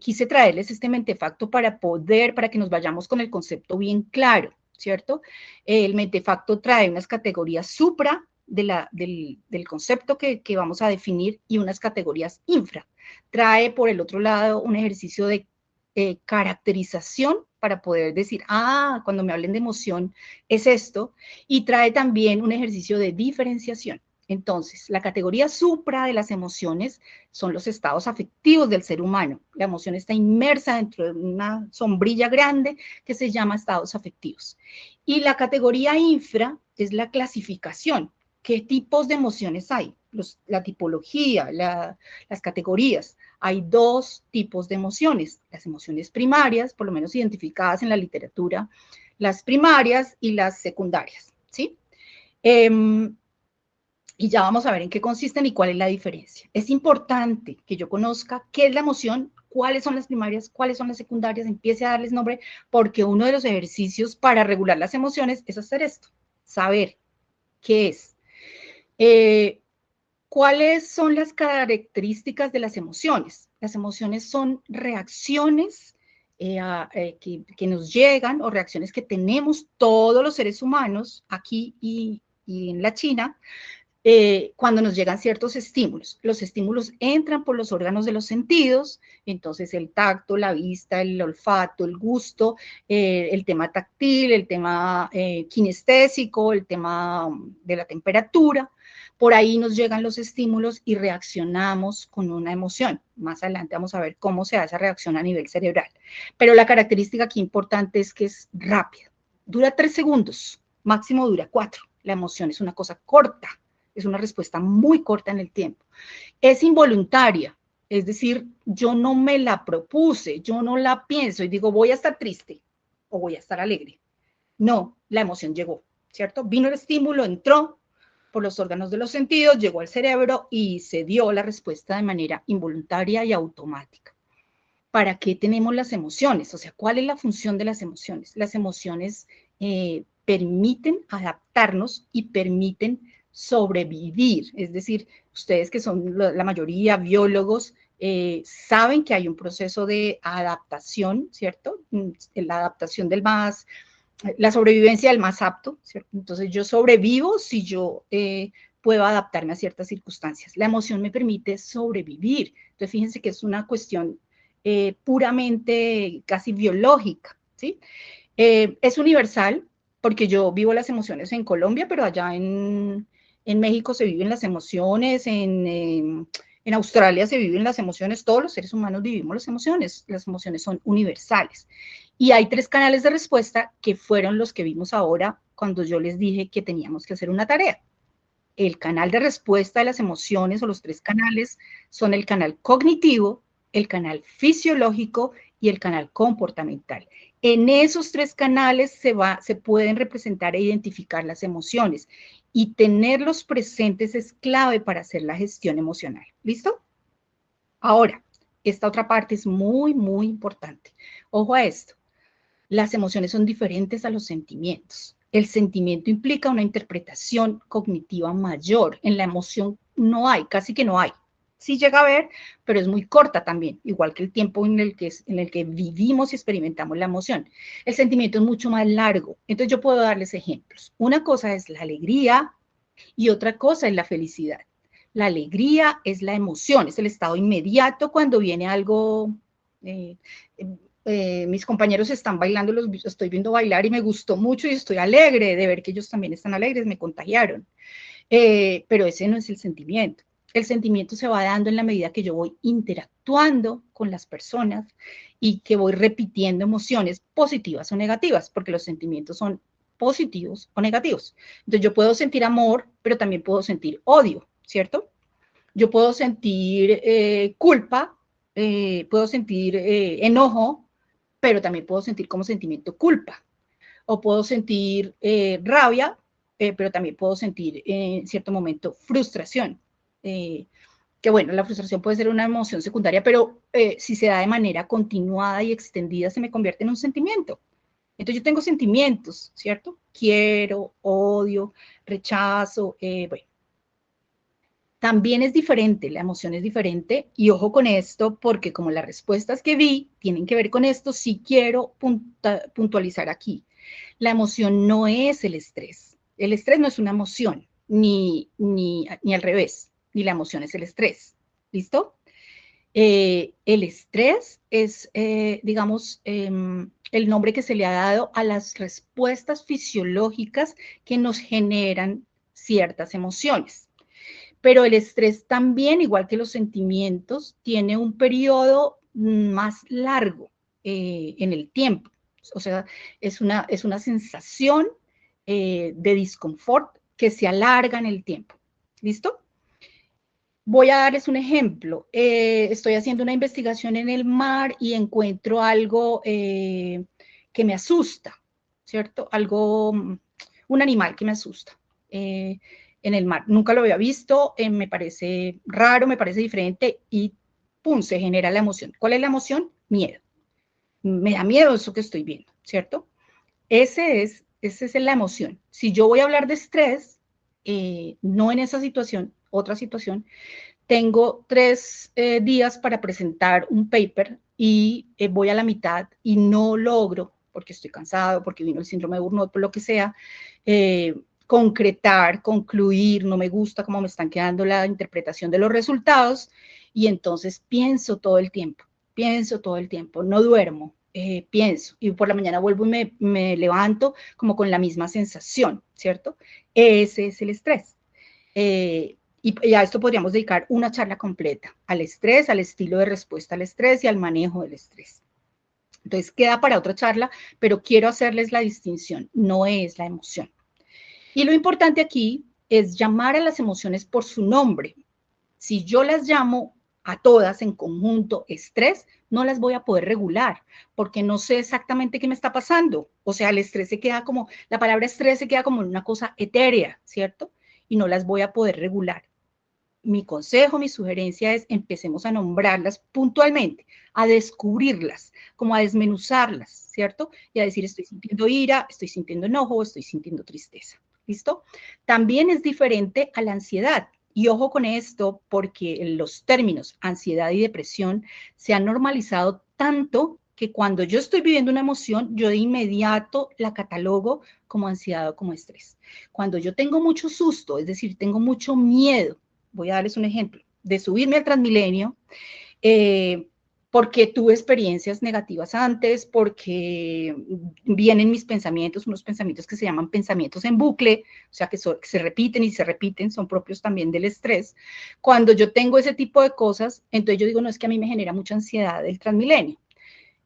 Quise traerles este mentefacto para que nos vayamos con el concepto bien claro, ¿cierto? El mentefacto trae unas categorías supra del concepto que vamos a definir y unas categorías infra. Trae por el otro lado un ejercicio de caracterización para poder decir, cuando me hablen de emoción es esto, y trae también un ejercicio de diferenciación. Entonces, la categoría supra de las emociones son los estados afectivos del ser humano. La emoción está inmersa dentro de una sombrilla grande que se llama estados afectivos. Y la categoría infra es la clasificación. ¿Qué tipos de emociones hay? La tipología, las categorías. Hay 2 tipos de emociones. Las emociones primarias, por lo menos identificadas en la literatura, las primarias y las secundarias, ¿sí? Y ya vamos a ver en qué consisten y cuál es la diferencia. Es importante que yo conozca qué es la emoción, cuáles son las primarias, cuáles son las secundarias, empiece a darles nombre, porque uno de los ejercicios para regular las emociones es hacer esto, saber qué es. ¿Cuáles son las características de las emociones? Las emociones son reacciones que nos llegan o reacciones que tenemos todos los seres humanos aquí y en la China, cuando nos llegan ciertos estímulos. Los estímulos entran por los órganos de los sentidos, entonces el tacto, la vista, el olfato, el gusto, el tema táctil, el tema kinestésico, el tema de la temperatura, Por ahí nos llegan los estímulos y reaccionamos con una emoción. Más adelante vamos a ver cómo se da esa reacción a nivel cerebral. Pero la característica aquí importante es que es rápida. Dura 3 segundos, máximo dura 4. La emoción es una cosa corta, es una respuesta muy corta en el tiempo. Es involuntaria, es decir, yo no me la propuse, yo no la pienso y digo voy a estar triste o voy a estar alegre. No, la emoción llegó, ¿cierto? Vino el estímulo, entró por los órganos de los sentidos, llegó al cerebro y se dio la respuesta de manera involuntaria y automática. ¿Para qué tenemos las emociones? O sea, ¿cuál es la función de las emociones? Las emociones permiten adaptarnos y permiten sobrevivir. Es decir, ustedes que son la mayoría biólogos, saben que hay un proceso de adaptación, ¿cierto? La adaptación del más, la sobrevivencia del más apto, ¿cierto? Entonces yo sobrevivo si yo puedo adaptarme a ciertas circunstancias. La emoción me permite sobrevivir. Entonces fíjense que es una cuestión puramente casi biológica, ¿sí? Es universal porque yo vivo las emociones en Colombia, pero allá en México se viven las emociones, en Australia se viven las emociones, todos los seres humanos vivimos las emociones son universales. Y hay 3 canales de respuesta que fueron los que vimos ahora cuando yo les dije que teníamos que hacer una tarea. El canal de respuesta de las emociones o los 3 canales son el canal cognitivo, el canal fisiológico y el canal comportamental. En esos 3 canales se pueden representar e identificar las emociones y tenerlos presentes es clave para hacer la gestión emocional. ¿Listo? Ahora, esta otra parte es muy, muy importante. Ojo a esto. Las emociones son diferentes a los sentimientos. El sentimiento implica una interpretación cognitiva mayor. En la emoción no hay, casi que no hay. Sí llega a haber, pero es muy corta también, igual que el tiempo en el que vivimos y experimentamos la emoción. El sentimiento es mucho más largo. Entonces yo puedo darles ejemplos. Una cosa es la alegría y otra cosa es la felicidad. La alegría es la emoción, es el estado inmediato cuando viene algo... mis compañeros están bailando, los estoy viendo bailar y me gustó mucho y estoy alegre de ver que ellos también están alegres, me contagiaron. Pero ese no es el sentimiento. El sentimiento se va dando en la medida que yo voy interactuando con las personas y que voy repitiendo emociones positivas o negativas, porque los sentimientos son positivos o negativos. Entonces yo puedo sentir amor, pero también puedo sentir odio, ¿cierto? Yo puedo sentir culpa, puedo sentir enojo, pero también puedo sentir como sentimiento culpa. O puedo sentir rabia, pero también puedo sentir en cierto momento frustración. Que bueno, la frustración puede ser una emoción secundaria, pero si se da de manera continuada y extendida, se me convierte en un sentimiento. Entonces yo tengo sentimientos, ¿cierto? Quiero, odio, rechazo, bueno. También es diferente, la emoción es diferente, y ojo con esto, porque como las respuestas que vi tienen que ver con esto, sí quiero puntualizar aquí. La emoción no es el estrés no es una emoción, ni al revés, ni la emoción es el estrés, ¿listo? El estrés es, digamos, el nombre que se le ha dado a las respuestas fisiológicas que nos generan ciertas emociones. Pero el estrés también, igual que los sentimientos, tiene un periodo más largo en el tiempo. O sea, es una sensación de disconfort que se alarga en el tiempo. ¿Listo? Voy a darles un ejemplo. Estoy haciendo una investigación en el mar y encuentro algo que me asusta, ¿cierto? Algo, un animal que me asusta. En el mar. Nunca lo había visto, me parece raro, me parece diferente y ¡pum! Se genera la emoción. ¿Cuál es la emoción? Miedo. Me da miedo eso que estoy viendo, ¿cierto? Esa es la emoción. Si yo voy a hablar de estrés, no en esa situación, otra situación, tengo 3 días para presentar un paper y voy a la mitad y no logro, porque estoy cansado, porque vino el síndrome de Burnout, por lo que sea, concretar, concluir, no me gusta cómo me están quedando la interpretación de los resultados, y entonces pienso todo el tiempo, no duermo, pienso, y por la mañana vuelvo y me levanto como con la misma sensación, ¿cierto? Ese es el estrés. Y a esto podríamos dedicar una charla completa, al estrés, al estilo de respuesta al estrés y al manejo del estrés. Entonces queda para otra charla, pero quiero hacerles la distinción, no es la emoción. Y lo importante aquí es llamar a las emociones por su nombre. Si yo las llamo a todas en conjunto estrés, no las voy a poder regular, porque no sé exactamente qué me está pasando. O sea, el estrés se queda como, la palabra estrés se queda como una cosa etérea, ¿cierto? Y no las voy a poder regular. Mi consejo, mi sugerencia es empecemos a nombrarlas puntualmente, a descubrirlas, como a desmenuzarlas, ¿cierto? Y a decir, estoy sintiendo ira, estoy sintiendo enojo, estoy sintiendo tristeza. ¿Listo? También es diferente a la ansiedad. Y ojo con esto, porque los términos ansiedad y depresión se han normalizado tanto que cuando yo estoy viviendo una emoción, yo de inmediato la catalogo como ansiedad o como estrés. Cuando yo tengo mucho susto, es decir, tengo mucho miedo, voy a darles un ejemplo, de subirme al Transmilenio, porque tuve experiencias negativas antes, porque vienen mis pensamientos, unos pensamientos que se llaman pensamientos en bucle, o sea, que se repiten y se repiten, son propios también del estrés. Cuando yo tengo ese tipo de cosas, entonces yo digo, no, es que a mí me genera mucha ansiedad el Transmilenio.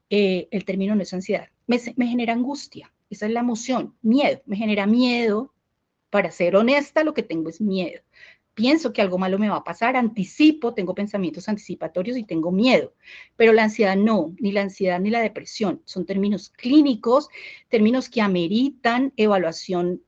El término no es ansiedad, me genera angustia, esa es la emoción, miedo, me genera miedo. Para ser honesta, lo que tengo es miedo. Pienso que algo malo me va a pasar, anticipo, tengo pensamientos anticipatorios y tengo miedo. Pero la ansiedad no, ni la ansiedad ni la depresión. Son términos clínicos, términos que ameritan evaluación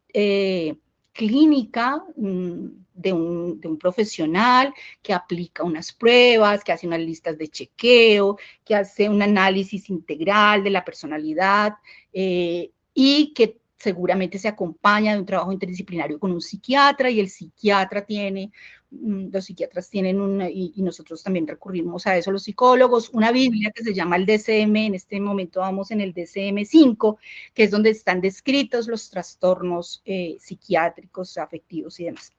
clínica de un profesional que aplica unas pruebas, que hace unas listas de chequeo, que hace un análisis integral de la personalidad y que seguramente se acompaña de un trabajo interdisciplinario con un psiquiatra y el psiquiatra tiene, los psiquiatras tienen y nosotros también recurrimos a eso, los psicólogos, una Biblia que se llama el DSM, en este momento vamos en el DSM-5, que es donde están descritos los trastornos psiquiátricos, afectivos y demás.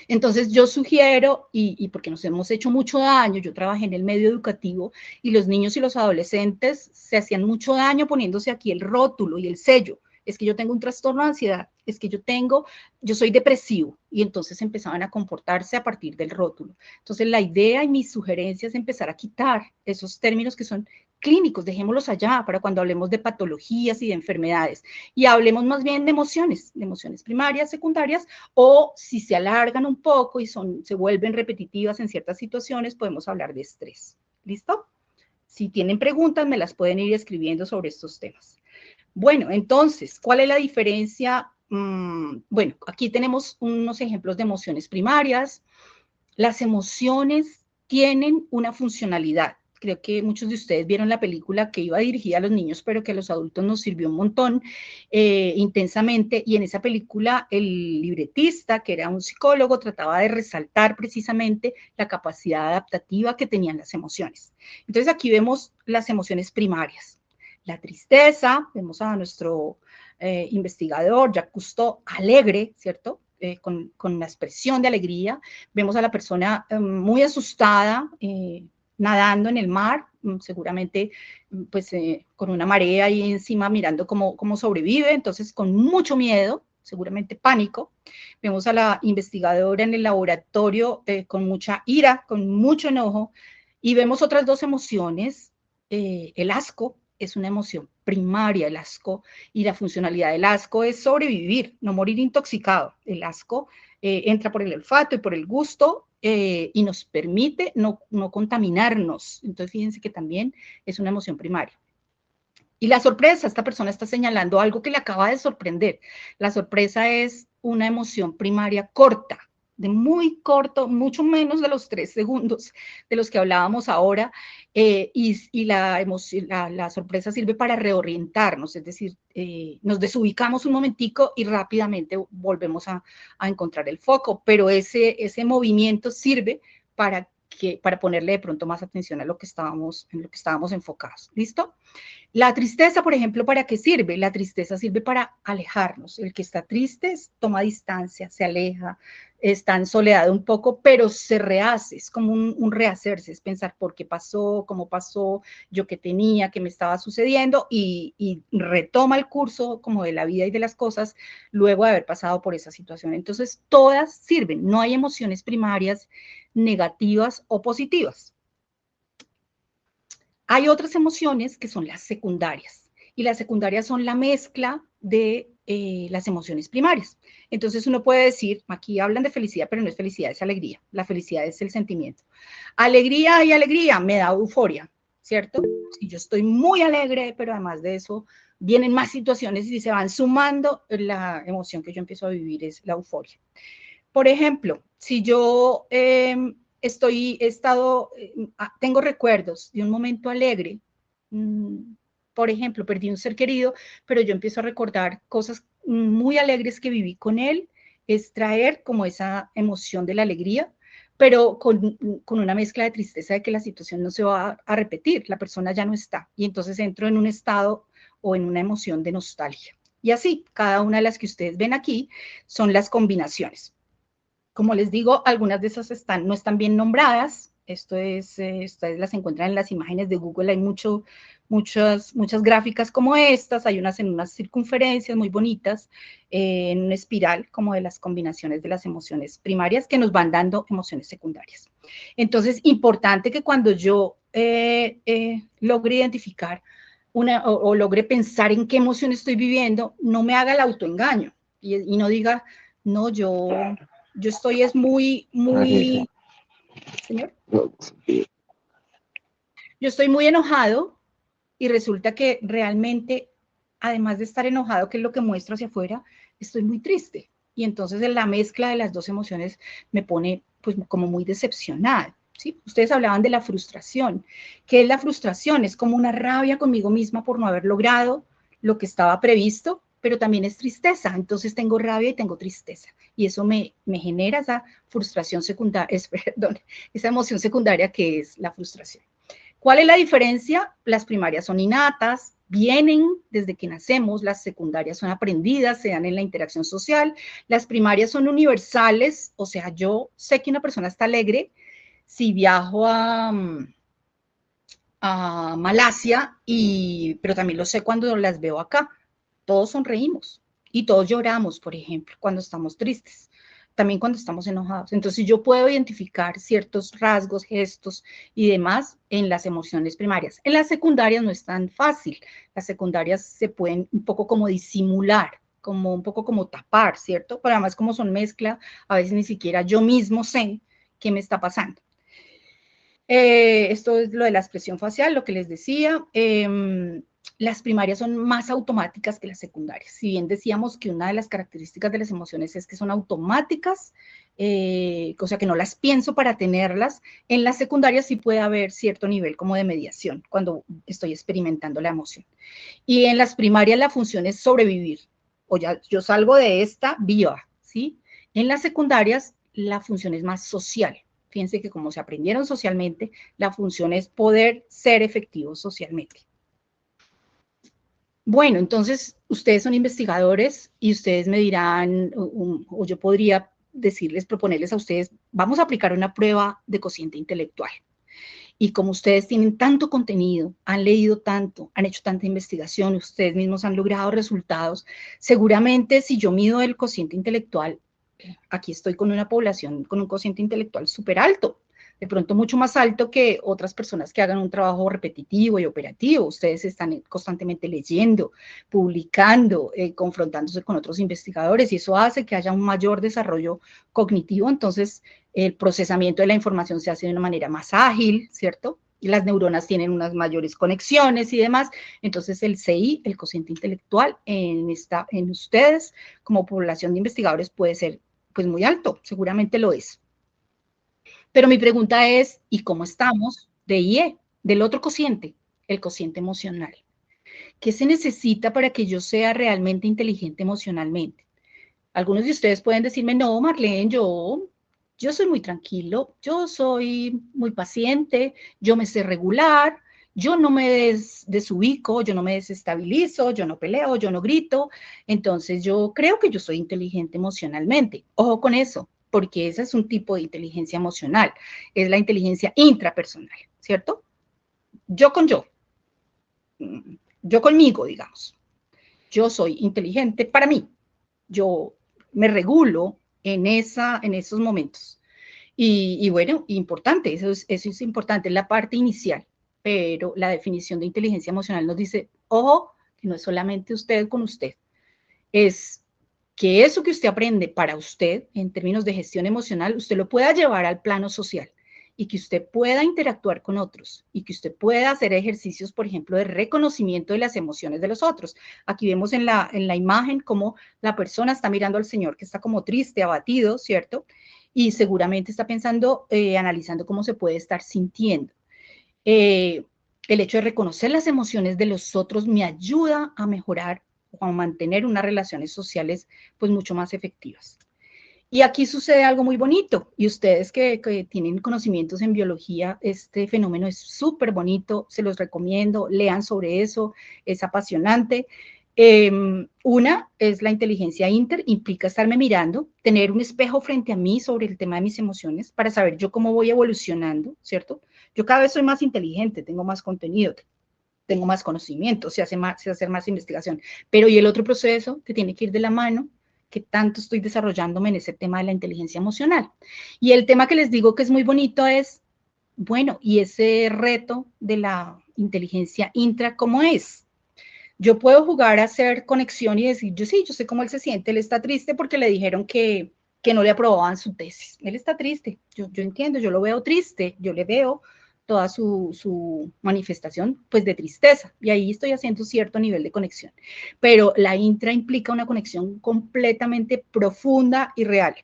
Entonces yo sugiero, y porque nos hemos hecho mucho daño, yo trabajé en el medio educativo y los niños y los adolescentes se hacían mucho daño poniéndose aquí el rótulo y el sello. Es que yo tengo un trastorno de ansiedad, es que yo soy depresivo, y entonces empezaban a comportarse a partir del rótulo. Entonces la idea y mis sugerencias es empezar a quitar esos términos que son clínicos, dejémoslos allá para cuando hablemos de patologías y de enfermedades, y hablemos más bien de emociones primarias, secundarias, o si se alargan un poco y se vuelven repetitivas en ciertas situaciones, podemos hablar de estrés. ¿Listo? Si tienen preguntas, me las pueden ir escribiendo sobre estos temas. Bueno, entonces, ¿cuál es la diferencia? Bueno, aquí tenemos unos ejemplos de emociones primarias. Las emociones tienen una funcionalidad. Creo que muchos de ustedes vieron la película que iba dirigida a los niños, pero que a los adultos nos sirvió un montón, intensamente. Y en esa película, el libretista, que era un psicólogo, trataba de resaltar precisamente la capacidad adaptativa que tenían las emociones. Entonces, aquí vemos las emociones primarias. La tristeza, vemos a nuestro investigador, Jacques Cousteau, alegre, ¿cierto? Con la expresión de alegría. Vemos a la persona muy asustada, nadando en el mar, seguramente pues con una marea ahí encima mirando cómo sobrevive, entonces con mucho miedo, seguramente pánico. Vemos a la investigadora en el laboratorio con mucha ira, con mucho enojo, y vemos otras dos emociones, el asco, es una emoción primaria, el asco, y la funcionalidad del asco es sobrevivir, no morir intoxicado. El asco entra por el olfato y por el gusto y nos permite no contaminarnos. Entonces, fíjense que también es una emoción primaria. Y la sorpresa, esta persona está señalando algo que le acaba de sorprender. La sorpresa es una emoción primaria corta, de muy corto, mucho menos de los 3 segundos de los que hablábamos ahora, y la sorpresa sirve para reorientarnos, es decir, nos desubicamos un momentico y rápidamente volvemos a encontrar el foco, pero ese movimiento sirve para para ponerle de pronto más atención a lo que estábamos enfocados. ¿Listo? La tristeza, por ejemplo, ¿para qué sirve? La tristeza sirve para alejarnos. El que está triste toma distancia, se aleja, está en soledad un poco, pero se rehace, es como un rehacerse, es pensar por qué pasó, cómo pasó, yo qué tenía, qué me estaba sucediendo, y retoma el curso como de la vida y de las cosas luego de haber pasado por esa situación. Entonces, todas sirven, no hay emociones primarias negativas o positivas. Hay otras emociones que son las secundarias, y las secundarias son la mezcla de las emociones primarias. Entonces uno puede decir, aquí hablan de felicidad, pero no es felicidad, es alegría. La felicidad es el sentimiento. Alegría y alegría me da euforia, ¿cierto? Si yo estoy muy alegre, pero además de eso vienen más situaciones y se van sumando, la emoción que yo empiezo a vivir es la euforia. Por ejemplo, si yo tengo recuerdos de un momento alegre, por ejemplo, perdí un ser querido, pero yo empiezo a recordar cosas muy alegres que viví con él, es traer como esa emoción de la alegría, pero con una mezcla de tristeza de que la situación no se va a repetir, la persona ya no está, y entonces entro en un estado o en una emoción de nostalgia. Y así, cada una de las que ustedes ven aquí son las combinaciones. Como les digo, algunas de esas no están bien nombradas. Ustedes las encuentran en las imágenes de Google. Hay muchas gráficas como estas. Hay unas en unas circunferencias muy bonitas, en una espiral, como de las combinaciones de las emociones primarias que nos van dando emociones secundarias. Entonces, importante que cuando yo logre identificar o logre pensar en qué emoción estoy viviendo, no me haga el autoengaño y no diga, no, yo estoy señor, yo estoy muy enojado y resulta que realmente, además de estar enojado, que es lo que muestro hacia afuera, estoy muy triste. Y entonces la mezcla de las dos emociones me pone pues como muy decepcionada. ¿Sí? Ustedes hablaban de la frustración. ¿Qué es la frustración? Es como una rabia conmigo misma por no haber logrado lo que estaba previsto, pero también es tristeza. Entonces tengo rabia y tengo tristeza. Y eso me genera esa frustración secundaria, esa emoción secundaria que es la frustración. ¿Cuál es la diferencia? Las primarias son innatas, vienen desde que nacemos, las secundarias son aprendidas, se dan en la interacción social, las primarias son universales, o sea, yo sé que una persona está alegre si viajo a Malasia, pero también lo sé cuando las veo acá. Todos sonreímos y todos lloramos, por ejemplo, cuando estamos tristes, también cuando estamos enojados. Entonces yo puedo identificar ciertos rasgos, gestos y demás en las emociones primarias. En las secundarias no es tan fácil. Las secundarias se pueden un poco como disimular, como un poco como tapar, ¿cierto? Pero además como son mezcla, a veces ni siquiera yo mismo sé qué me está pasando. Esto es lo de la expresión facial, lo que les decía. Las primarias son más automáticas que las secundarias. Si bien decíamos que una de las características de las emociones es que son automáticas, o sea que no las pienso para tenerlas, en las secundarias sí puede haber cierto nivel como de mediación cuando estoy experimentando la emoción. Y en las primarias la función es sobrevivir, o ya yo salgo de esta viva, ¿sí? En las secundarias la función es más social. Fíjense que como se aprendieron socialmente, la función es poder ser efectivos socialmente. Bueno, entonces ustedes son investigadores y ustedes me dirán, o yo podría decirles, proponerles a ustedes, vamos a aplicar una prueba de cociente intelectual. Y como ustedes tienen tanto contenido, han leído tanto, han hecho tanta investigación, ustedes mismos han logrado resultados, seguramente si yo mido el cociente intelectual, aquí estoy con una población con un cociente intelectual súper alto, de pronto mucho más alto que otras personas que hagan un trabajo repetitivo y operativo. Ustedes están constantemente leyendo, publicando, confrontándose con otros investigadores y eso hace que haya un mayor desarrollo cognitivo. Entonces, el procesamiento de la información se hace de una manera más ágil, ¿cierto? Y las neuronas tienen unas mayores conexiones y demás. Entonces, el CI, el cociente intelectual, en ustedes como población de investigadores puede ser pues muy alto, seguramente lo es. Pero mi pregunta es, ¿y cómo estamos de IE, del otro cociente, el cociente emocional? ¿Qué se necesita para que yo sea realmente inteligente emocionalmente? Algunos de ustedes pueden decirme, no, Marlene, yo yo soy muy tranquilo, yo soy muy paciente, yo me sé regular, yo no me desubico, yo no me desestabilizo, yo no peleo, yo no grito, entonces yo creo que yo soy inteligente emocionalmente. Ojo con eso, porque ese es un tipo de inteligencia emocional, es la inteligencia intrapersonal, ¿cierto? Yo con yo conmigo, digamos. Yo soy inteligente para mí, yo me regulo en esos momentos. Y bueno, importante, eso es importante, es la parte inicial, pero la definición de inteligencia emocional nos dice, ojo, que no es solamente usted con usted, es que eso que usted aprende para usted, en términos de gestión emocional, usted lo pueda llevar al plano social y que usted pueda interactuar con otros y que usted pueda hacer ejercicios, por ejemplo, de reconocimiento de las emociones de los otros. Aquí vemos en la imagen cómo la persona está mirando al Señor que está como triste, abatido, ¿cierto? Y seguramente está pensando, analizando cómo se puede estar sintiendo. El hecho de reconocer las emociones de los otros me ayuda a mejorar o a mantener unas relaciones sociales pues mucho más efectivas. Y aquí sucede algo muy bonito, y ustedes que tienen conocimientos en biología, este fenómeno es súper bonito, se los recomiendo, lean sobre eso, es apasionante. Una es la inteligencia inter, implica estarme mirando, tener un espejo frente a mí sobre el tema de mis emociones para saber yo cómo voy evolucionando, ¿cierto? Yo cada vez soy más inteligente, tengo más contenido, tengo más conocimiento, se hace hacer más investigación, pero y el otro proceso que tiene que ir de la mano, que tanto estoy desarrollándome en ese tema de la inteligencia emocional. Y el tema que les digo que es muy bonito es, bueno, y ese reto de la inteligencia intra, ¿cómo es? Yo puedo jugar a hacer conexión y decir, yo sí, yo sé cómo él se siente, él está triste porque le dijeron que no le aprobaban su tesis. Él está triste, yo entiendo, yo lo veo triste, yo le veo toda su manifestación pues de tristeza y ahí estoy haciendo cierto nivel de conexión. Pero la intra implica una conexión completamente profunda y real.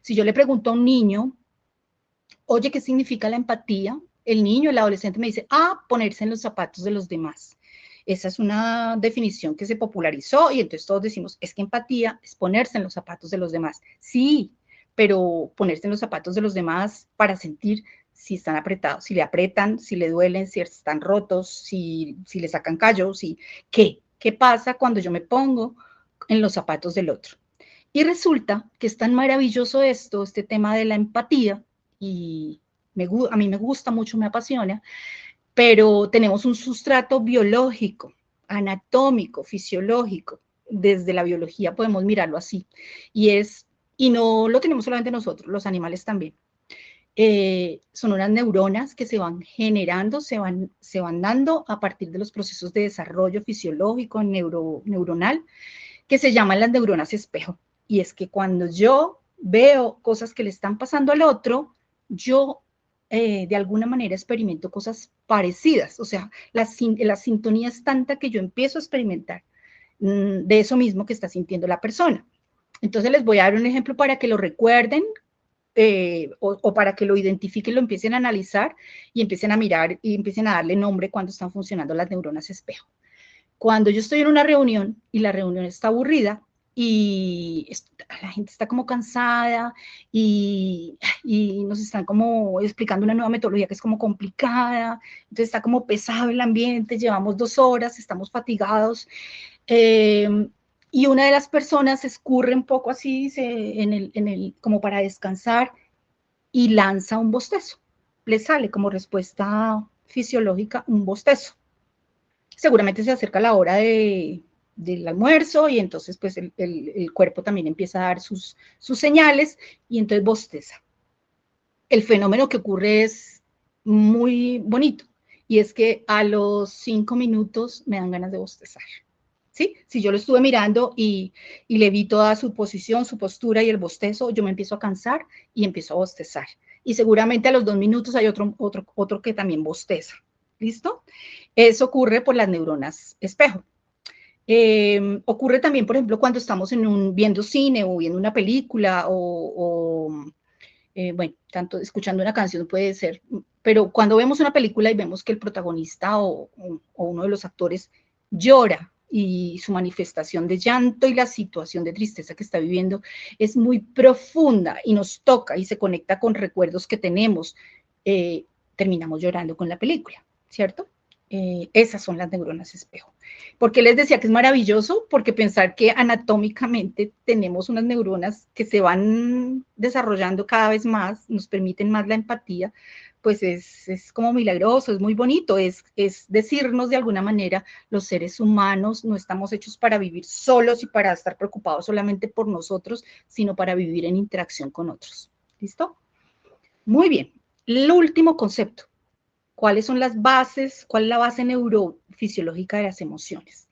Si yo le pregunto a un niño, oye, ¿qué significa la empatía? El niño, el adolescente me dice, ponerse en los zapatos de los demás. Esa es una definición que se popularizó y entonces todos decimos, es que empatía es ponerse en los zapatos de los demás. Sí, pero ponerse en los zapatos de los demás para sentir si están apretados, si le apretan, si le duelen, si están rotos, si le sacan callos, ¿qué pasa cuando yo me pongo en los zapatos del otro? Y resulta que es tan maravilloso este tema de la empatía, y a mí me gusta mucho, me apasiona, pero tenemos un sustrato biológico, anatómico, fisiológico. Desde la biología podemos mirarlo así. Y no lo tenemos solamente nosotros, los animales también. Son unas neuronas que se van generando, se van dando a partir de los procesos de desarrollo fisiológico, neuronal, que se llaman las neuronas espejo. Y es que cuando yo veo cosas que le están pasando al otro, yo de alguna manera experimento cosas parecidas. O sea, la sintonía es tanta que yo empiezo a experimentar de eso mismo que está sintiendo la persona. Entonces les voy a dar un ejemplo para que lo recuerden o para que lo identifiquen, lo empiecen a analizar y empiecen a mirar y empiecen a darle nombre cuando están funcionando las neuronas espejo. Cuando yo estoy en una reunión y la reunión está aburrida y la gente está como cansada y nos están como explicando una nueva metodología que es como complicada, entonces está como pesado el ambiente, llevamos 2 horas, estamos fatigados, y una de las personas se escurre un poco así como para descansar y lanza un bostezo. Le sale como respuesta fisiológica un bostezo. Seguramente se acerca la hora del almuerzo y entonces pues el cuerpo también empieza a dar sus señales y entonces bosteza. El fenómeno que ocurre es muy bonito y es que a los 5 minutos me dan ganas de bostezar. ¿Sí? Si yo lo estuve mirando y le vi toda su posición, su postura y el bostezo, yo me empiezo a cansar y empiezo a bostezar. Y seguramente a los 2 minutos hay otro que también bosteza. ¿Listo? Eso ocurre por las neuronas espejo. Ocurre también, por ejemplo, cuando estamos viendo cine o viendo una película bueno, tanto escuchando una canción puede ser, pero cuando vemos una película y vemos que el protagonista o uno de los actores llora y su manifestación de llanto y la situación de tristeza que está viviendo es muy profunda y nos toca y se conecta con recuerdos que tenemos, terminamos llorando con la película, ¿cierto? Esas son las neuronas espejo. ¿Por qué les decía que es maravilloso? Porque pensar que anatómicamente tenemos unas neuronas que se van desarrollando cada vez más, nos permiten más la empatía, pues es como milagroso, es muy bonito, es decirnos de alguna manera, los seres humanos no estamos hechos para vivir solos y para estar preocupados solamente por nosotros, sino para vivir en interacción con otros. ¿Listo? Muy bien. El último concepto. ¿Cuáles son las bases? ¿Cuál es la base neurofisiológica de las emociones?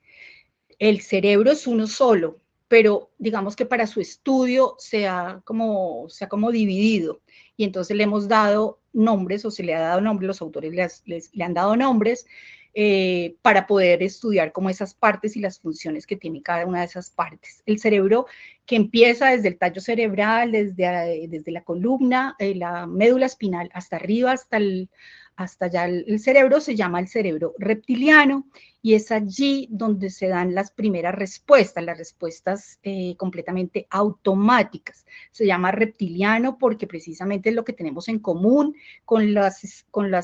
El cerebro es uno solo, pero digamos que para su estudio se ha como dividido, y entonces le hemos dado nombres, o se le ha dado nombres, los autores le han dado nombres, para poder estudiar como esas partes y las funciones que tiene cada una de esas partes. El cerebro, que empieza desde el tallo cerebral, desde la columna, la médula espinal, hasta arriba, hasta allá el cerebro, se llama el cerebro reptiliano, y es allí donde se dan las primeras respuestas, las respuestas completamente automáticas. Se llama reptiliano porque precisamente es lo que tenemos en común con las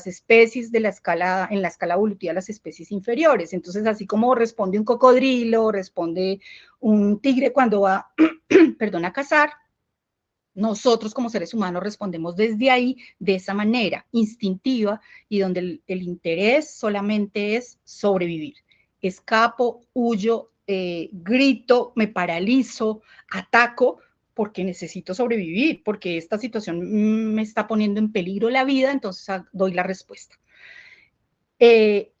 especies en la escala evolutiva, las especies inferiores. Entonces, así como responde un cocodrilo, responde un tigre cuando va perdón, a cazar, nosotros como seres humanos respondemos desde ahí, de esa manera instintiva, y donde el interés solamente es sobrevivir. Escapo, huyo, grito, me paralizo, ataco, porque necesito sobrevivir, porque esta situación me está poniendo en peligro la vida, entonces doy la respuesta.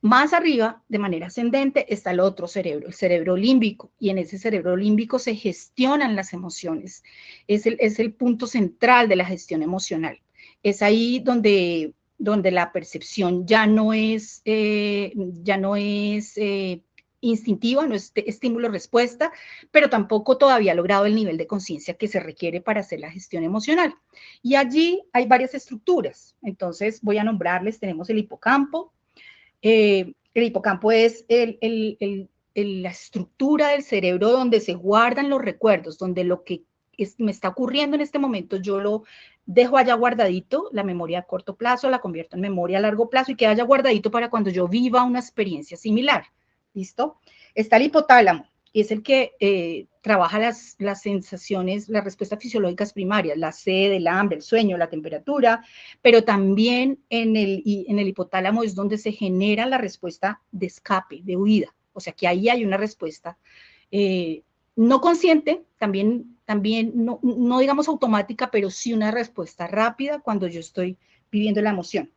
Más arriba, de manera ascendente, está el otro cerebro, el cerebro límbico, y en ese cerebro límbico se gestionan las emociones. Es el punto central de la gestión emocional. Es ahí donde la percepción ya no es instintiva, no es estímulo-respuesta, pero tampoco todavía ha logrado el nivel de conciencia que se requiere para hacer la gestión emocional. Y allí hay varias estructuras. Entonces voy a nombrarles. Tenemos el hipocampo. El hipocampo es la estructura del cerebro donde se guardan los recuerdos, donde lo que me está ocurriendo en este momento yo lo dejo allá guardadito, la memoria a corto plazo la convierto en memoria a largo plazo y queda allá guardadito para cuando yo viva una experiencia similar. ¿Listo? Está el hipotálamo, y es el que trabaja las sensaciones, las respuestas fisiológicas primarias, la sed, el hambre, el sueño, la temperatura, pero también en el hipotálamo es donde se genera la respuesta de escape, de huida. O sea que ahí hay una respuesta no consciente, también no digamos automática, pero sí una respuesta rápida cuando yo estoy viviendo la emoción.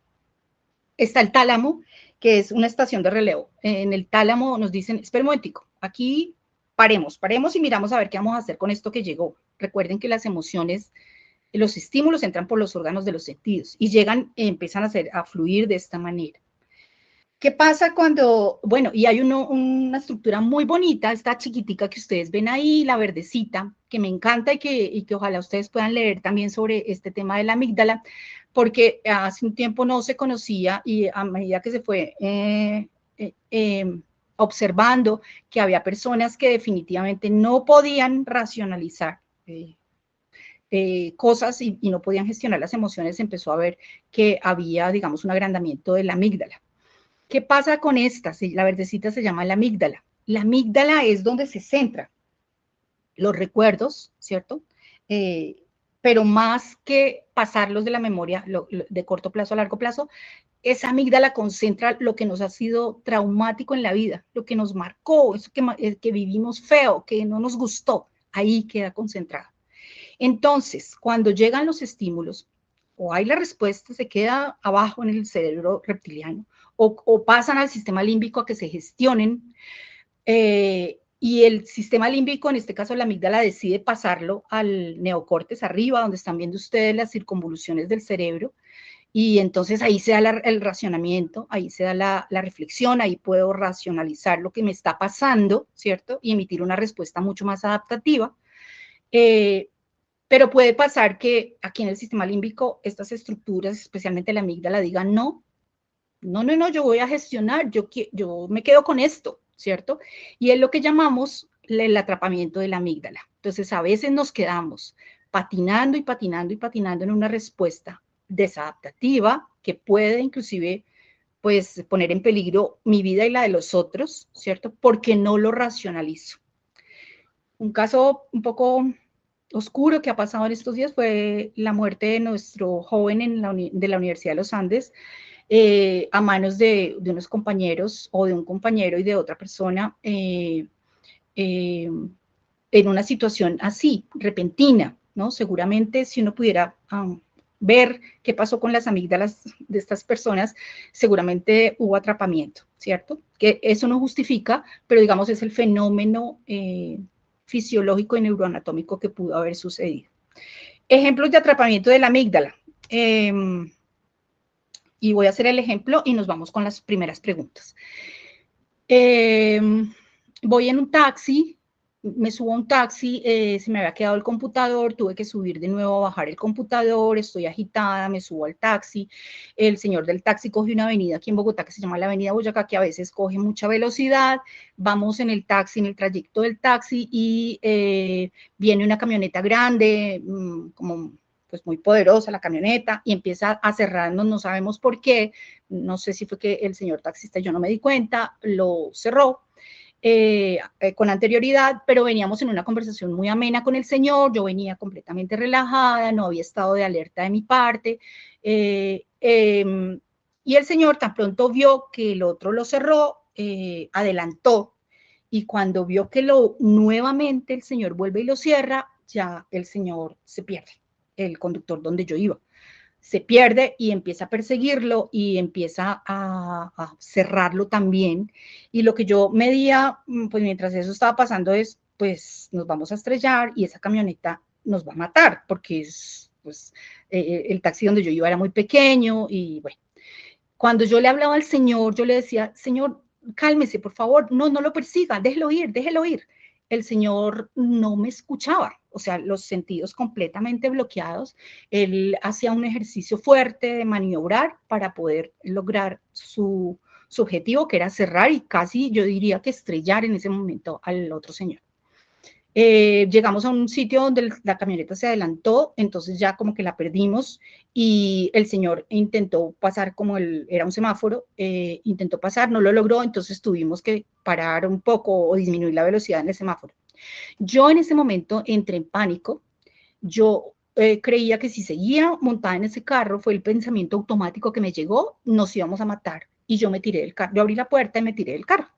Está el tálamo, que es una estación de relevo. En el tálamo nos dicen, espera un momentico, aquí paremos y miramos a ver qué vamos a hacer con esto que llegó. Recuerden que las emociones, los estímulos entran por los órganos de los sentidos y llegan, empiezan a fluir de esta manera. ¿Qué pasa cuando, bueno, y hay una estructura muy bonita, esta chiquitica que ustedes ven ahí, la verdecita, que me encanta y que ojalá ustedes puedan leer también sobre este tema de la amígdala, porque hace un tiempo no se conocía, y a medida que se fue observando que había personas que definitivamente no podían racionalizar cosas y no podían gestionar las emociones, empezó a ver que había, digamos, un agrandamiento de la amígdala. ¿Qué pasa con esta? La verdecita se llama la amígdala. La amígdala es donde se centran los recuerdos, ¿cierto? Pero más que pasarlos de la memoria de corto plazo a largo plazo, esa amígdala concentra lo que nos ha sido traumático en la vida, lo que nos marcó, eso que vivimos feo, que no nos gustó, ahí queda concentrado. Entonces, cuando llegan los estímulos, o hay la respuesta, se queda abajo en el cerebro reptiliano, o pasan al sistema límbico a que se gestionen, y el sistema límbico, en este caso la amígdala, decide pasarlo al neocórtex arriba, donde están viendo ustedes las circunvoluciones del cerebro, y entonces ahí se da el racionamiento, ahí se da la reflexión, ahí puedo racionalizar lo que me está pasando, ¿cierto? Y emitir una respuesta mucho más adaptativa. Pero puede pasar que aquí en el sistema límbico estas estructuras, especialmente la amígdala, digan no, yo voy a gestionar, yo me quedo con esto, ¿cierto? Y es lo que llamamos el atrapamiento de la amígdala. Entonces, a veces nos quedamos patinando y patinando y patinando en una respuesta desadaptativa que puede inclusive pues poner en peligro mi vida y la de los otros, ¿cierto? Porque no lo racionalizo. Un caso un poco oscuro que ha pasado en estos días fue la muerte de nuestro joven de la Universidad de los Andes a manos de unos compañeros o de un compañero y de otra persona en una situación así, repentina, ¿no? Seguramente si uno pudiera ver qué pasó con las amígdalas de estas personas, seguramente hubo atrapamiento, ¿cierto? Que eso no justifica, pero digamos es el fenómeno fisiológico y neuroanatómico que pudo haber sucedido. Ejemplos de atrapamiento de la amígdala. Y voy a hacer el ejemplo y nos vamos con las primeras preguntas. Voy en un taxi, me subo a un taxi, se me había quedado el computador, tuve que subir de nuevo a bajar el computador, estoy agitada, me subo al taxi, el señor del taxi coge una avenida aquí en Bogotá que se llama la avenida Boyacá, que a veces coge mucha velocidad, vamos en el taxi, en el trayecto del taxi y viene una camioneta grande, como pues muy poderosa la camioneta y empieza a cerrarnos, no sabemos por qué, no sé si fue que el señor taxista, yo no me di cuenta, lo cerró. Con anterioridad, pero veníamos en una conversación muy amena con el señor, yo venía completamente relajada, no había estado de alerta de mi parte, y el señor tan pronto vio que el otro lo cerró, adelantó, y cuando vio que nuevamente el señor vuelve y lo cierra, ya el señor se pierde, el conductor donde yo iba. Se pierde y empieza a perseguirlo y empieza a cerrarlo también. Y lo que yo medía, pues mientras eso estaba pasando es, pues nos vamos a estrellar y esa camioneta nos va a matar, porque es, pues, el taxi donde yo iba era muy pequeño y bueno. Cuando yo le hablaba al señor, yo le decía, señor, cálmese, por favor, no lo persiga, déjelo ir, déjelo ir. El señor no me escuchaba, o sea, los sentidos completamente bloqueados. Él hacía un ejercicio fuerte de maniobrar para poder lograr su objetivo, que era cerrar y casi, yo diría que estrellar en ese momento al otro señor. Llegamos a un sitio donde la camioneta se adelantó, entonces ya como que la perdimos y el señor intentó pasar como era un semáforo, intentó pasar, no lo logró, entonces tuvimos que parar un poco o disminuir la velocidad en el semáforo. Yo en ese momento entré en pánico, yo creía que si seguía montada en ese carro, fue el pensamiento automático que me llegó, nos íbamos a matar y yo me tiré del carro, yo abrí la puerta y me tiré del carro.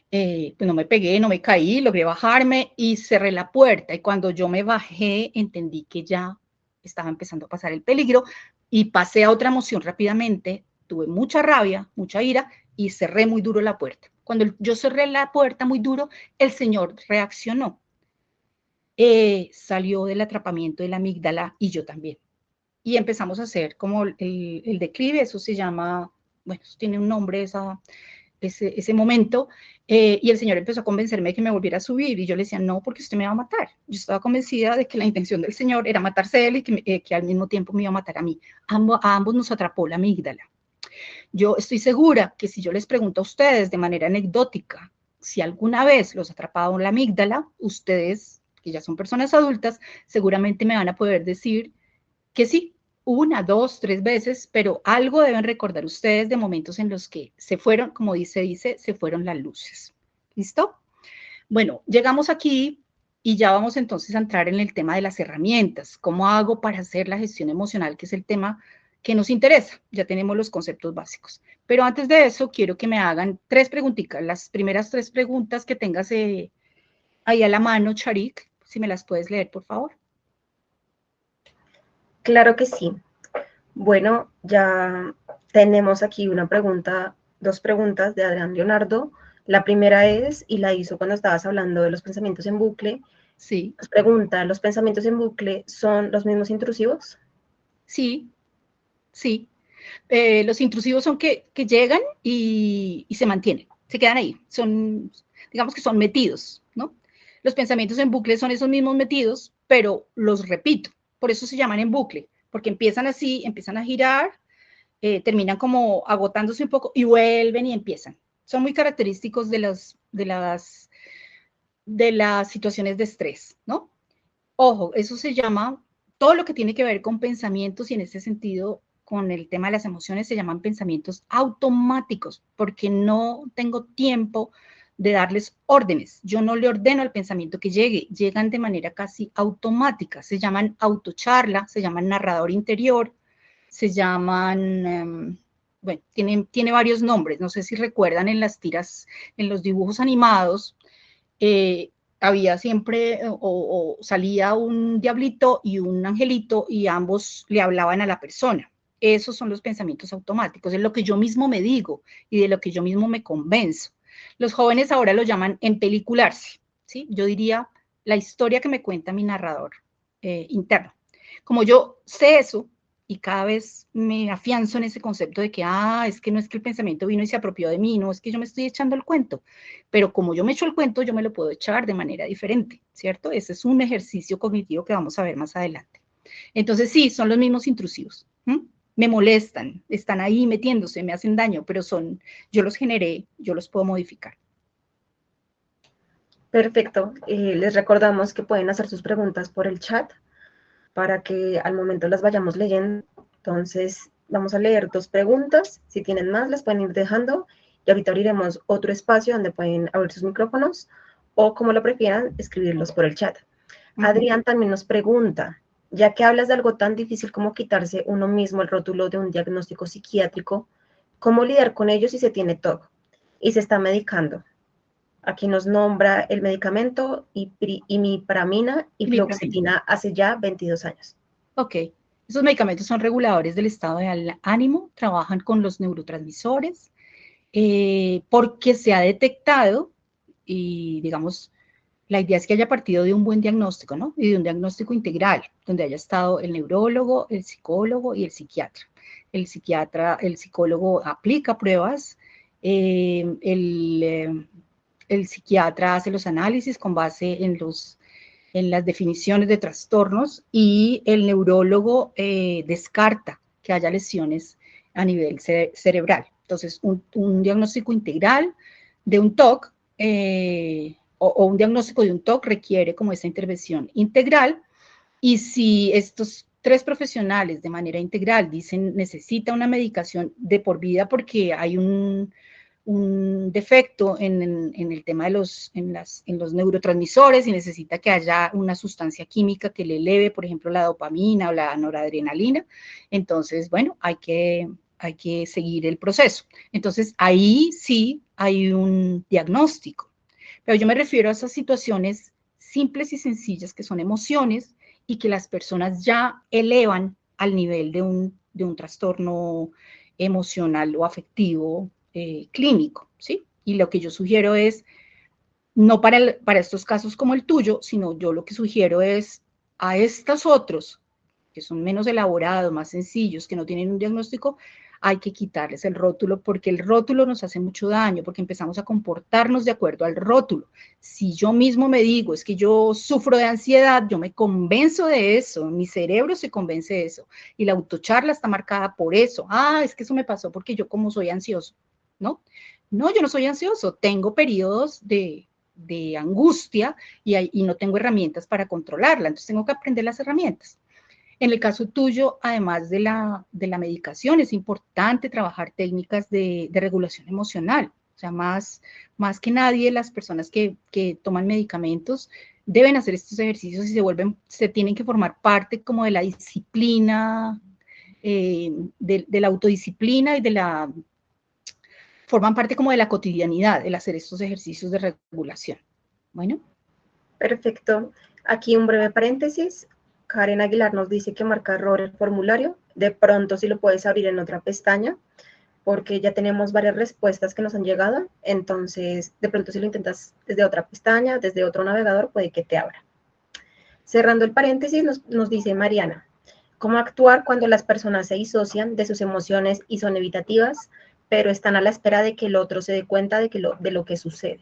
Pues no me pegué, no me caí, logré bajarme y cerré la puerta. Y cuando yo me bajé, entendí que ya estaba empezando a pasar el peligro y pasé a otra emoción rápidamente. Tuve mucha rabia, mucha ira y cerré muy duro la puerta. Cuando yo cerré la puerta muy duro, el señor reaccionó. Salió del atrapamiento de la amígdala y yo también. Y empezamos a hacer como el declive, eso se llama, bueno, eso tiene un nombre, ese momento, y el señor empezó a convencerme de que me volviera a subir, y yo le decía, no, porque usted me va a matar. Yo estaba convencida de que la intención del señor era matarse a él y que al mismo tiempo me iba a matar a mí. A ambos nos atrapó la amígdala. Yo estoy segura que si yo les pregunto a ustedes de manera anecdótica si alguna vez los ha atrapado la amígdala, ustedes, que ya son personas adultas, seguramente me van a poder decir que sí, 1, 2, 3 veces, pero algo deben recordar ustedes de momentos en los que se fueron, como dice, se fueron las luces. ¿Listo? Bueno, llegamos aquí y ya vamos entonces a entrar en el tema de las herramientas. ¿Cómo hago para hacer la gestión emocional, que es el tema que nos interesa? Ya tenemos los conceptos básicos. Pero antes de eso, quiero que me hagan 3 preguntitas. Las primeras 3 preguntas que tengas ahí a la mano, Charik, si me las puedes leer, por favor. Claro que sí. Bueno, ya tenemos aquí una pregunta, 2 preguntas de Adrián Leonardo. La primera es, y la hizo cuando estabas hablando de los pensamientos en bucle. Sí. Nos pregunta, ¿los pensamientos en bucle son los mismos intrusivos? Sí, sí. Los intrusivos son que llegan y se mantienen, se quedan ahí. Son, digamos que son metidos, ¿no? Los pensamientos en bucle son esos mismos metidos, pero los repito. Por eso se llaman en bucle, porque empiezan así, empiezan a girar, terminan como agotándose un poco y vuelven y empiezan. son muy característicos de las situaciones de estrés, ¿no? Ojo, eso se llama, todo lo que tiene que ver con pensamientos y en este sentido con el tema de las emociones se llaman pensamientos automáticos, porque no tengo tiempo de darles órdenes. Yo no le ordeno al pensamiento que llegue, llegan de manera casi automática. Se llaman autocharla, se llaman narrador interior, se llaman, bueno, tiene varios nombres. No sé si recuerdan en las tiras, en los dibujos animados, había siempre o salía un diablito y un angelito y ambos le hablaban a la persona. Esos son los pensamientos automáticos, es lo que yo mismo me digo y de lo que yo mismo me convenzo. Los jóvenes ahora lo llaman empelicularse, ¿sí? Yo diría la historia que me cuenta mi narrador interno. Como yo sé eso y cada vez me afianzo en ese concepto de que, es que no es que el pensamiento vino y se apropió de mí, no, es que yo me estoy echando el cuento. Pero como yo me echo el cuento, yo me lo puedo echar de manera diferente, ¿cierto? Ese es un ejercicio cognitivo que vamos a ver más adelante. Entonces, sí, son los mismos intrusivos. Me molestan, están ahí metiéndose, me hacen daño, pero yo los generé, yo los puedo modificar. Perfecto. Les recordamos que pueden hacer sus preguntas por el chat para que al momento las vayamos leyendo. Entonces, vamos a leer 2 preguntas. Si tienen más, las pueden ir dejando. Y ahorita abriremos otro espacio donde pueden abrir sus micrófonos o, como lo prefieran, escribirlos por el chat. Adrián también nos pregunta, ya que hablas de algo tan difícil como quitarse uno mismo el rótulo de un diagnóstico psiquiátrico, ¿cómo lidiar con ello si se tiene TOC y se está medicando? Aquí nos nombra el medicamento imipramina y fluoxetina hace ya 22 años. Ok, esos medicamentos son reguladores del estado de ánimo, trabajan con los neurotransmisores, porque se ha detectado, y digamos, la idea es que haya partido de un buen diagnóstico, ¿no? Y de un diagnóstico integral, donde haya estado el neurólogo, el psicólogo y el psiquiatra. El psicólogo aplica pruebas, el psiquiatra hace los análisis con base en las definiciones de trastornos y el neurólogo descarta que haya lesiones a nivel cerebral. Entonces, un diagnóstico integral de un TOC o un diagnóstico de un TOC requiere como esa intervención integral, y si estos 3 profesionales de manera integral dicen necesita una medicación de por vida porque hay un defecto en el tema de en los neurotransmisores y necesita que haya una sustancia química que le eleve, por ejemplo, la dopamina o la noradrenalina, entonces, bueno, hay que seguir el proceso. Entonces, ahí sí hay un diagnóstico. Pero yo me refiero a esas situaciones simples y sencillas que son emociones y que las personas ya elevan al nivel de un trastorno emocional o afectivo clínico, ¿sí? Y lo que yo sugiero es, no para estos casos como el tuyo, sino yo lo que sugiero es a estos otros, que son menos elaborados, más sencillos, que no tienen un diagnóstico, hay que quitarles el rótulo, porque el rótulo nos hace mucho daño, porque empezamos a comportarnos de acuerdo al rótulo. Si yo mismo me digo, es que yo sufro de ansiedad, yo me convenzo de eso, mi cerebro se convence de eso, y la autocharla está marcada por eso. Es que eso me pasó porque yo como soy ansioso, ¿no? No, yo no soy ansioso, tengo periodos de angustia y no tengo herramientas para controlarla, entonces tengo que aprender las herramientas. En el caso tuyo, además de la medicación, es importante trabajar técnicas de regulación emocional. O sea, más que nadie, las personas que toman medicamentos deben hacer estos ejercicios y se tienen que formar parte como de la disciplina, de la autodisciplina y forman parte como de la cotidianidad el hacer estos ejercicios de regulación. Bueno. Perfecto. Aquí un breve paréntesis. Karen Aguilar nos dice que marca error el formulario. De pronto si lo puedes abrir en otra pestaña, porque ya tenemos varias respuestas que nos han llegado. Entonces, de pronto si lo intentas desde otra pestaña, desde otro navegador, puede que te abra. Cerrando el paréntesis, nos dice Mariana, ¿cómo actuar cuando las personas se disocian de sus emociones y son evitativas, pero están a la espera de que el otro se dé cuenta de lo que sucede?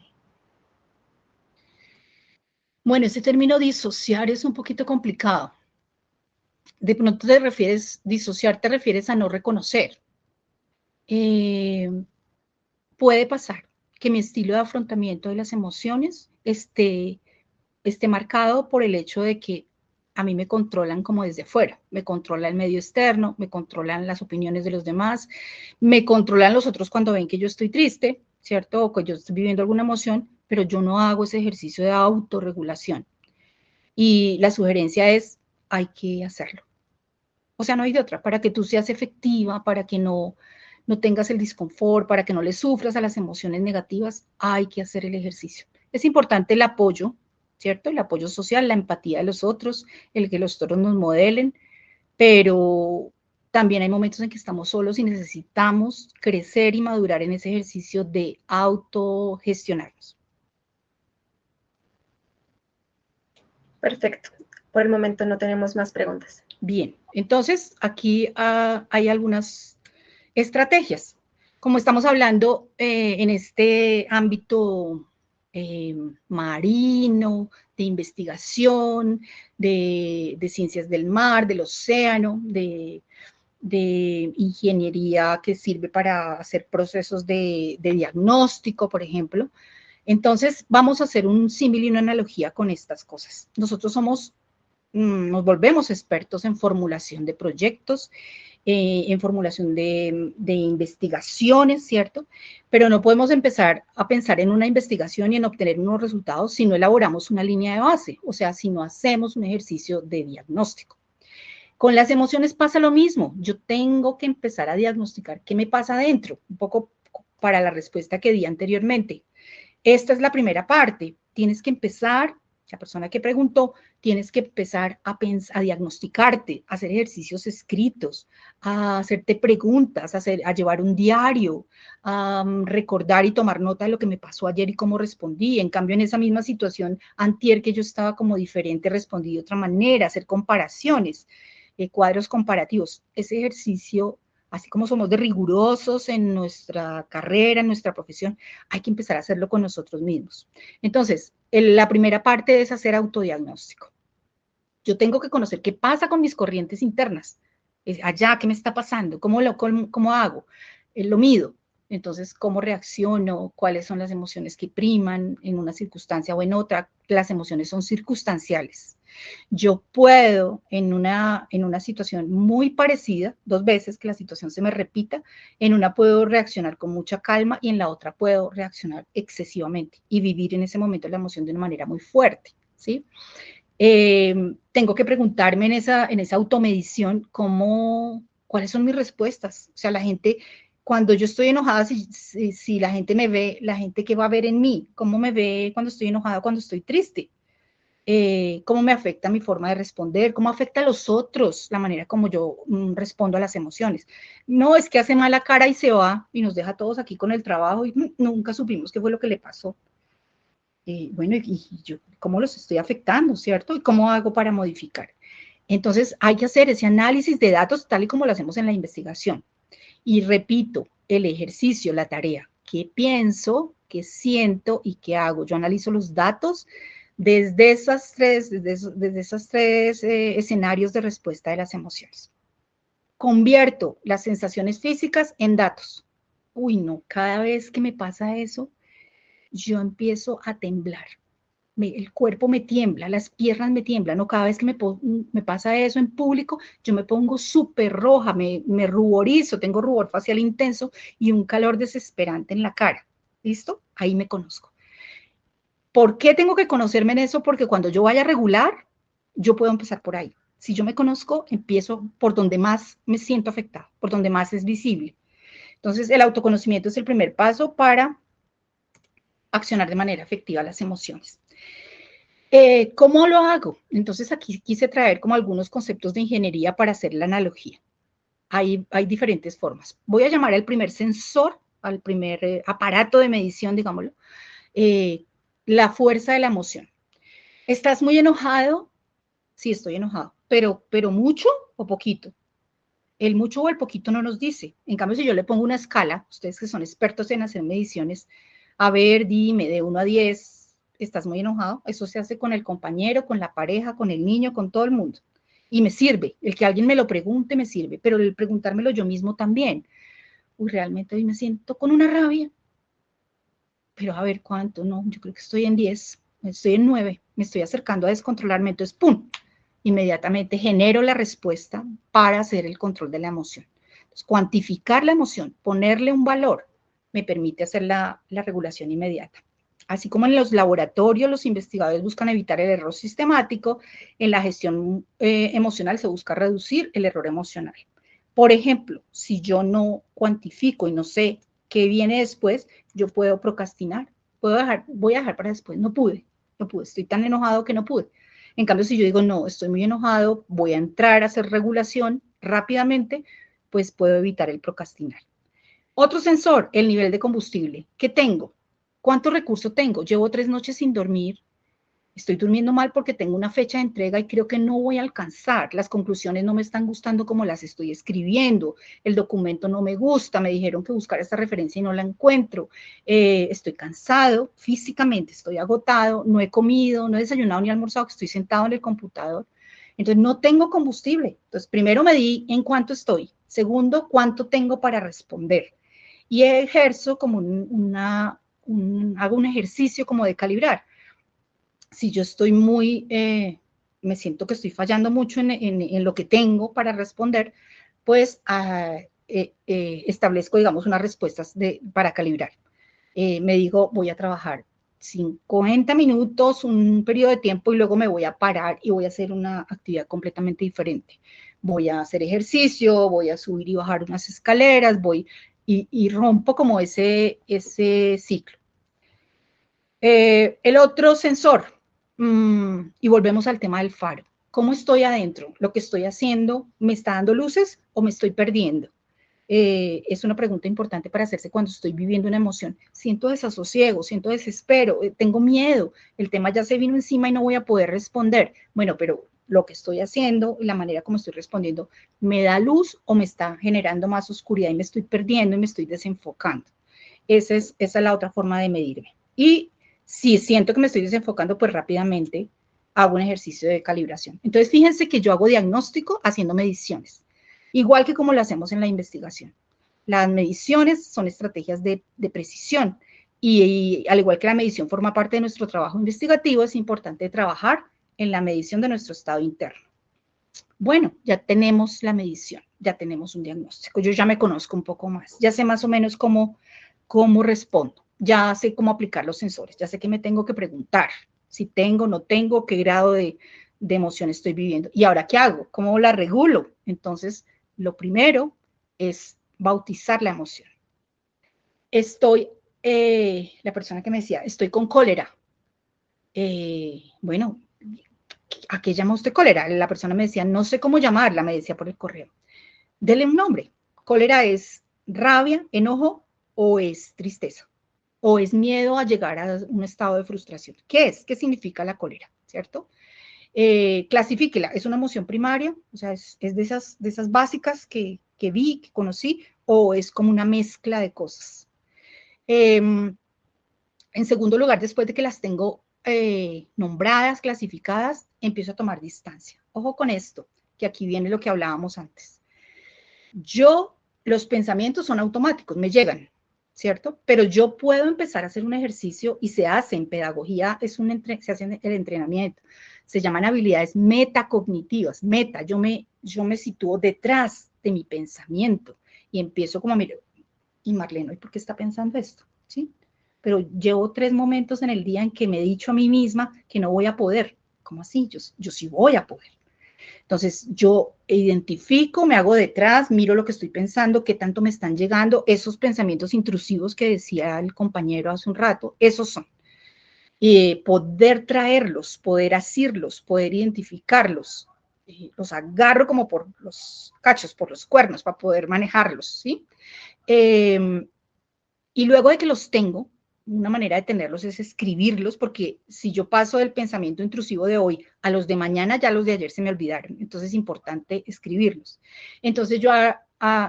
Bueno, ese término disociar es un poquito complicado. De pronto disociar te refieres a no reconocer. Puede pasar, que mi estilo de afrontamiento de las emociones esté marcado por el hecho de que a mí me controlan como desde afuera, me controla el medio externo, me controlan las opiniones de los demás, me controlan los otros cuando ven que yo estoy triste, ¿cierto? O que yo estoy viviendo alguna emoción, pero yo no hago ese ejercicio de autorregulación. Y la sugerencia es, hay que hacerlo. O sea, no hay de otra, para que tú seas efectiva, para que no tengas el disconfort, para que no le sufras a las emociones negativas, hay que hacer el ejercicio. Es importante el apoyo, ¿cierto? El apoyo social, la empatía de los otros, el que los otros nos modelen, pero también hay momentos en que estamos solos y necesitamos crecer y madurar en ese ejercicio de autogestionarnos. Perfecto. Por el momento no tenemos más preguntas. Bien, entonces aquí hay algunas estrategias. Como estamos hablando en este ámbito marino, de investigación, de ciencias del mar, del océano, de ingeniería que sirve para hacer procesos de diagnóstico, por ejemplo. Entonces, vamos a hacer un símil y una analogía con estas cosas. Nosotros nos volvemos expertos en formulación de proyectos, en formulación de investigaciones, ¿cierto? Pero no podemos empezar a pensar en una investigación y en obtener unos resultados si no elaboramos una línea de base, o sea, si no hacemos un ejercicio de diagnóstico. Con las emociones pasa lo mismo. Yo tengo que empezar a diagnosticar qué me pasa adentro, un poco para la respuesta que di anteriormente. Esta es la primera parte. Tienes que empezar, la persona que preguntó, tienes que empezar a diagnosticarte, a hacer ejercicios escritos, a hacerte preguntas, a llevar un diario, a recordar y tomar nota de lo que me pasó ayer y cómo respondí. En cambio, en esa misma situación, antier que yo estaba como diferente, respondí de otra manera, hacer comparaciones, cuadros comparativos. Ese ejercicio, así como somos de rigurosos en nuestra carrera, en nuestra profesión, hay que empezar a hacerlo con nosotros mismos. Entonces, la primera parte es hacer autodiagnóstico. Yo tengo que conocer qué pasa con mis corrientes internas. Allá, ¿qué me está pasando? ¿Cómo hago? Lo mido. Entonces, ¿cómo reacciono? ¿Cuáles son las emociones que priman en una circunstancia o en otra? Las emociones son circunstanciales. Yo puedo, en una situación muy parecida, 2 veces que la situación se me repita, en una puedo reaccionar con mucha calma y en la otra puedo reaccionar excesivamente y vivir en ese momento la emoción de una manera muy fuerte, ¿sí? Tengo que preguntarme en esa automedición cuáles son mis respuestas. O sea, la gente, cuando yo estoy enojada, si la gente me ve, la gente ¿qué va a ver en mí? ¿Cómo me ve cuando estoy enojada, cuando estoy triste? Cómo me afecta mi forma de responder, cómo afecta a los otros, la manera como yo respondo a las emociones. No es que hace mala cara y se va y nos deja a todos aquí con el trabajo y nunca supimos qué fue lo que le pasó. Bueno, y yo, ¿cómo los estoy afectando, cierto? ¿Y cómo hago para modificar? Entonces, hay que hacer ese análisis de datos tal y como lo hacemos en la investigación. Y repito, el ejercicio, la tarea, ¿qué pienso, qué siento y qué hago? Yo analizo los datos desde esos tres escenarios de respuesta de las emociones. Convierto las sensaciones físicas en datos. Uy, no, cada vez que me pasa eso, yo empiezo a temblar. El cuerpo me tiembla, las piernas me tiemblan, ¿no? Cada vez que me pasa eso en público, yo me pongo súper roja, me ruborizo, tengo rubor facial intenso y un calor desesperante en la cara. ¿Listo? Ahí me conozco. ¿Por qué tengo que conocerme en eso? Porque cuando yo vaya a regular, yo puedo empezar por ahí. Si yo me conozco, empiezo por donde más me siento afectada, por donde más es visible. Entonces, el autoconocimiento es el primer paso para accionar de manera efectiva las emociones. ¿Cómo lo hago? Entonces, aquí quise traer como algunos conceptos de ingeniería para hacer la analogía. Hay diferentes formas. Voy a llamar al primer sensor, al primer aparato de medición, digámoslo, la fuerza de la emoción. ¿Estás muy enojado? Sí, estoy enojado, pero ¿mucho o poquito? El mucho o el poquito no nos dice. En cambio, si yo le pongo una escala, ustedes que son expertos en hacer mediciones, a ver, dime, de 1 a 10, ¿estás muy enojado? Eso se hace con el compañero, con la pareja, con el niño, con todo el mundo. Y me sirve. El que alguien me lo pregunte me sirve, pero el preguntármelo yo mismo también. Uy, realmente hoy me siento con una rabia. pero a ver, ¿cuánto? No, yo creo que estoy en 10, estoy en 9, me estoy acercando a descontrolarme, entonces, ¡pum!, inmediatamente genero la respuesta para hacer el control de la emoción. Entonces, cuantificar la emoción, ponerle un valor, me permite hacer la regulación inmediata. Así como en los laboratorios los investigadores buscan evitar el error sistemático, en la gestión emocional se busca reducir el error emocional. Por ejemplo, si yo no cuantifico y no sé qué viene después, yo puedo procrastinar, voy a dejar para después, no pude, estoy tan enojado que no pude. En cambio, si yo digo, no, estoy muy enojado, voy a entrar a hacer regulación rápidamente, pues puedo evitar el procrastinar. Otro sensor, el nivel de combustible. ¿Qué tengo? ¿Cuánto recurso tengo? Llevo 3 noches sin dormir. Estoy durmiendo mal porque tengo una fecha de entrega y creo que no voy a alcanzar. Las conclusiones no me están gustando como las estoy escribiendo. El documento no me gusta. Me dijeron que buscara esta referencia y no la encuentro. Estoy cansado físicamente, estoy agotado, no he comido, no he desayunado ni almorzado, que estoy sentado en el computador. Entonces no tengo combustible. Entonces primero medí en cuánto estoy. Segundo, cuánto tengo para responder. Y ejerzo como hago un ejercicio como de calibrar. Si yo estoy me siento que estoy fallando mucho en lo que tengo para responder, pues establezco, digamos, unas respuestas para calibrar. Me digo, voy a trabajar 50 minutos, un periodo de tiempo, y luego me voy a parar y voy a hacer una actividad completamente diferente. Voy a hacer ejercicio, voy a subir y bajar unas escaleras, y rompo como ese ciclo. El otro sensor, y volvemos al tema del faro. ¿Cómo estoy adentro? ¿Lo que estoy haciendo me está dando luces o me estoy perdiendo? Es una pregunta importante para hacerse cuando estoy viviendo una emoción. Siento desasosiego, siento desespero, tengo miedo, el tema ya se vino encima y no voy a poder responder. Bueno, pero lo que estoy haciendo y la manera como estoy respondiendo, ¿me da luz o me está generando más oscuridad y me estoy perdiendo y me estoy desenfocando? Esa es la otra forma de medirme. Y si siento que me estoy desenfocando, pues rápidamente hago un ejercicio de calibración. Entonces, fíjense que yo hago diagnóstico haciendo mediciones, igual que como lo hacemos en la investigación. Las mediciones son estrategias de precisión y al igual que la medición forma parte de nuestro trabajo investigativo, es importante trabajar en la medición de nuestro estado interno. Bueno, ya tenemos la medición, ya tenemos un diagnóstico, yo ya me conozco un poco más, ya sé más o menos cómo respondo, ya sé cómo aplicar los sensores, ya sé qué me tengo que preguntar, si tengo, no tengo, qué grado de emoción estoy viviendo. ¿Y ahora qué hago? ¿Cómo la regulo? Entonces, lo primero es bautizar la emoción. La persona que me decía, estoy con cólera. Bueno, ¿a qué llama usted cólera? La persona me decía, no sé cómo llamarla, me decía por el correo. Dele un nombre. Cólera es rabia, enojo o es tristeza o es miedo a llegar a un estado de frustración. ¿Qué es? ¿Qué significa la cólera? ¿Cierto? Clasifíquela. ¿Es una emoción primaria? O sea, es de esas básicas que vi, que conocí, o es como una mezcla de cosas. En segundo lugar, después de que las tengo nombradas, clasificadas, empiezo a tomar distancia. Ojo con esto, que aquí viene lo que hablábamos antes. Los pensamientos son automáticos, me llegan, ¿cierto? Pero yo puedo empezar a hacer un ejercicio y se hace en pedagogía, se hace el entrenamiento, se llaman habilidades metacognitivas. Yo me sitúo detrás de mi pensamiento y empiezo como a mirar, y Marlene, ¿y por qué está pensando esto? ¿Sí? Pero llevo 3 momentos en el día en que me he dicho a mí misma que no voy a poder. ¿Cómo así? Yo sí voy a poder. Entonces, yo identifico, me hago detrás, miro lo que estoy pensando, qué tanto me están llegando, esos pensamientos intrusivos que decía el compañero hace un rato, esos son. Poder traerlos, poder asirlos, poder identificarlos, los agarro como por los cachos, por los cuernos, para poder manejarlos, ¿sí? Y luego de que los tengo, una manera de tenerlos es escribirlos, porque si yo paso del pensamiento intrusivo de hoy a los de mañana, ya los de ayer se me olvidaron. Entonces es importante escribirlos. Entonces yo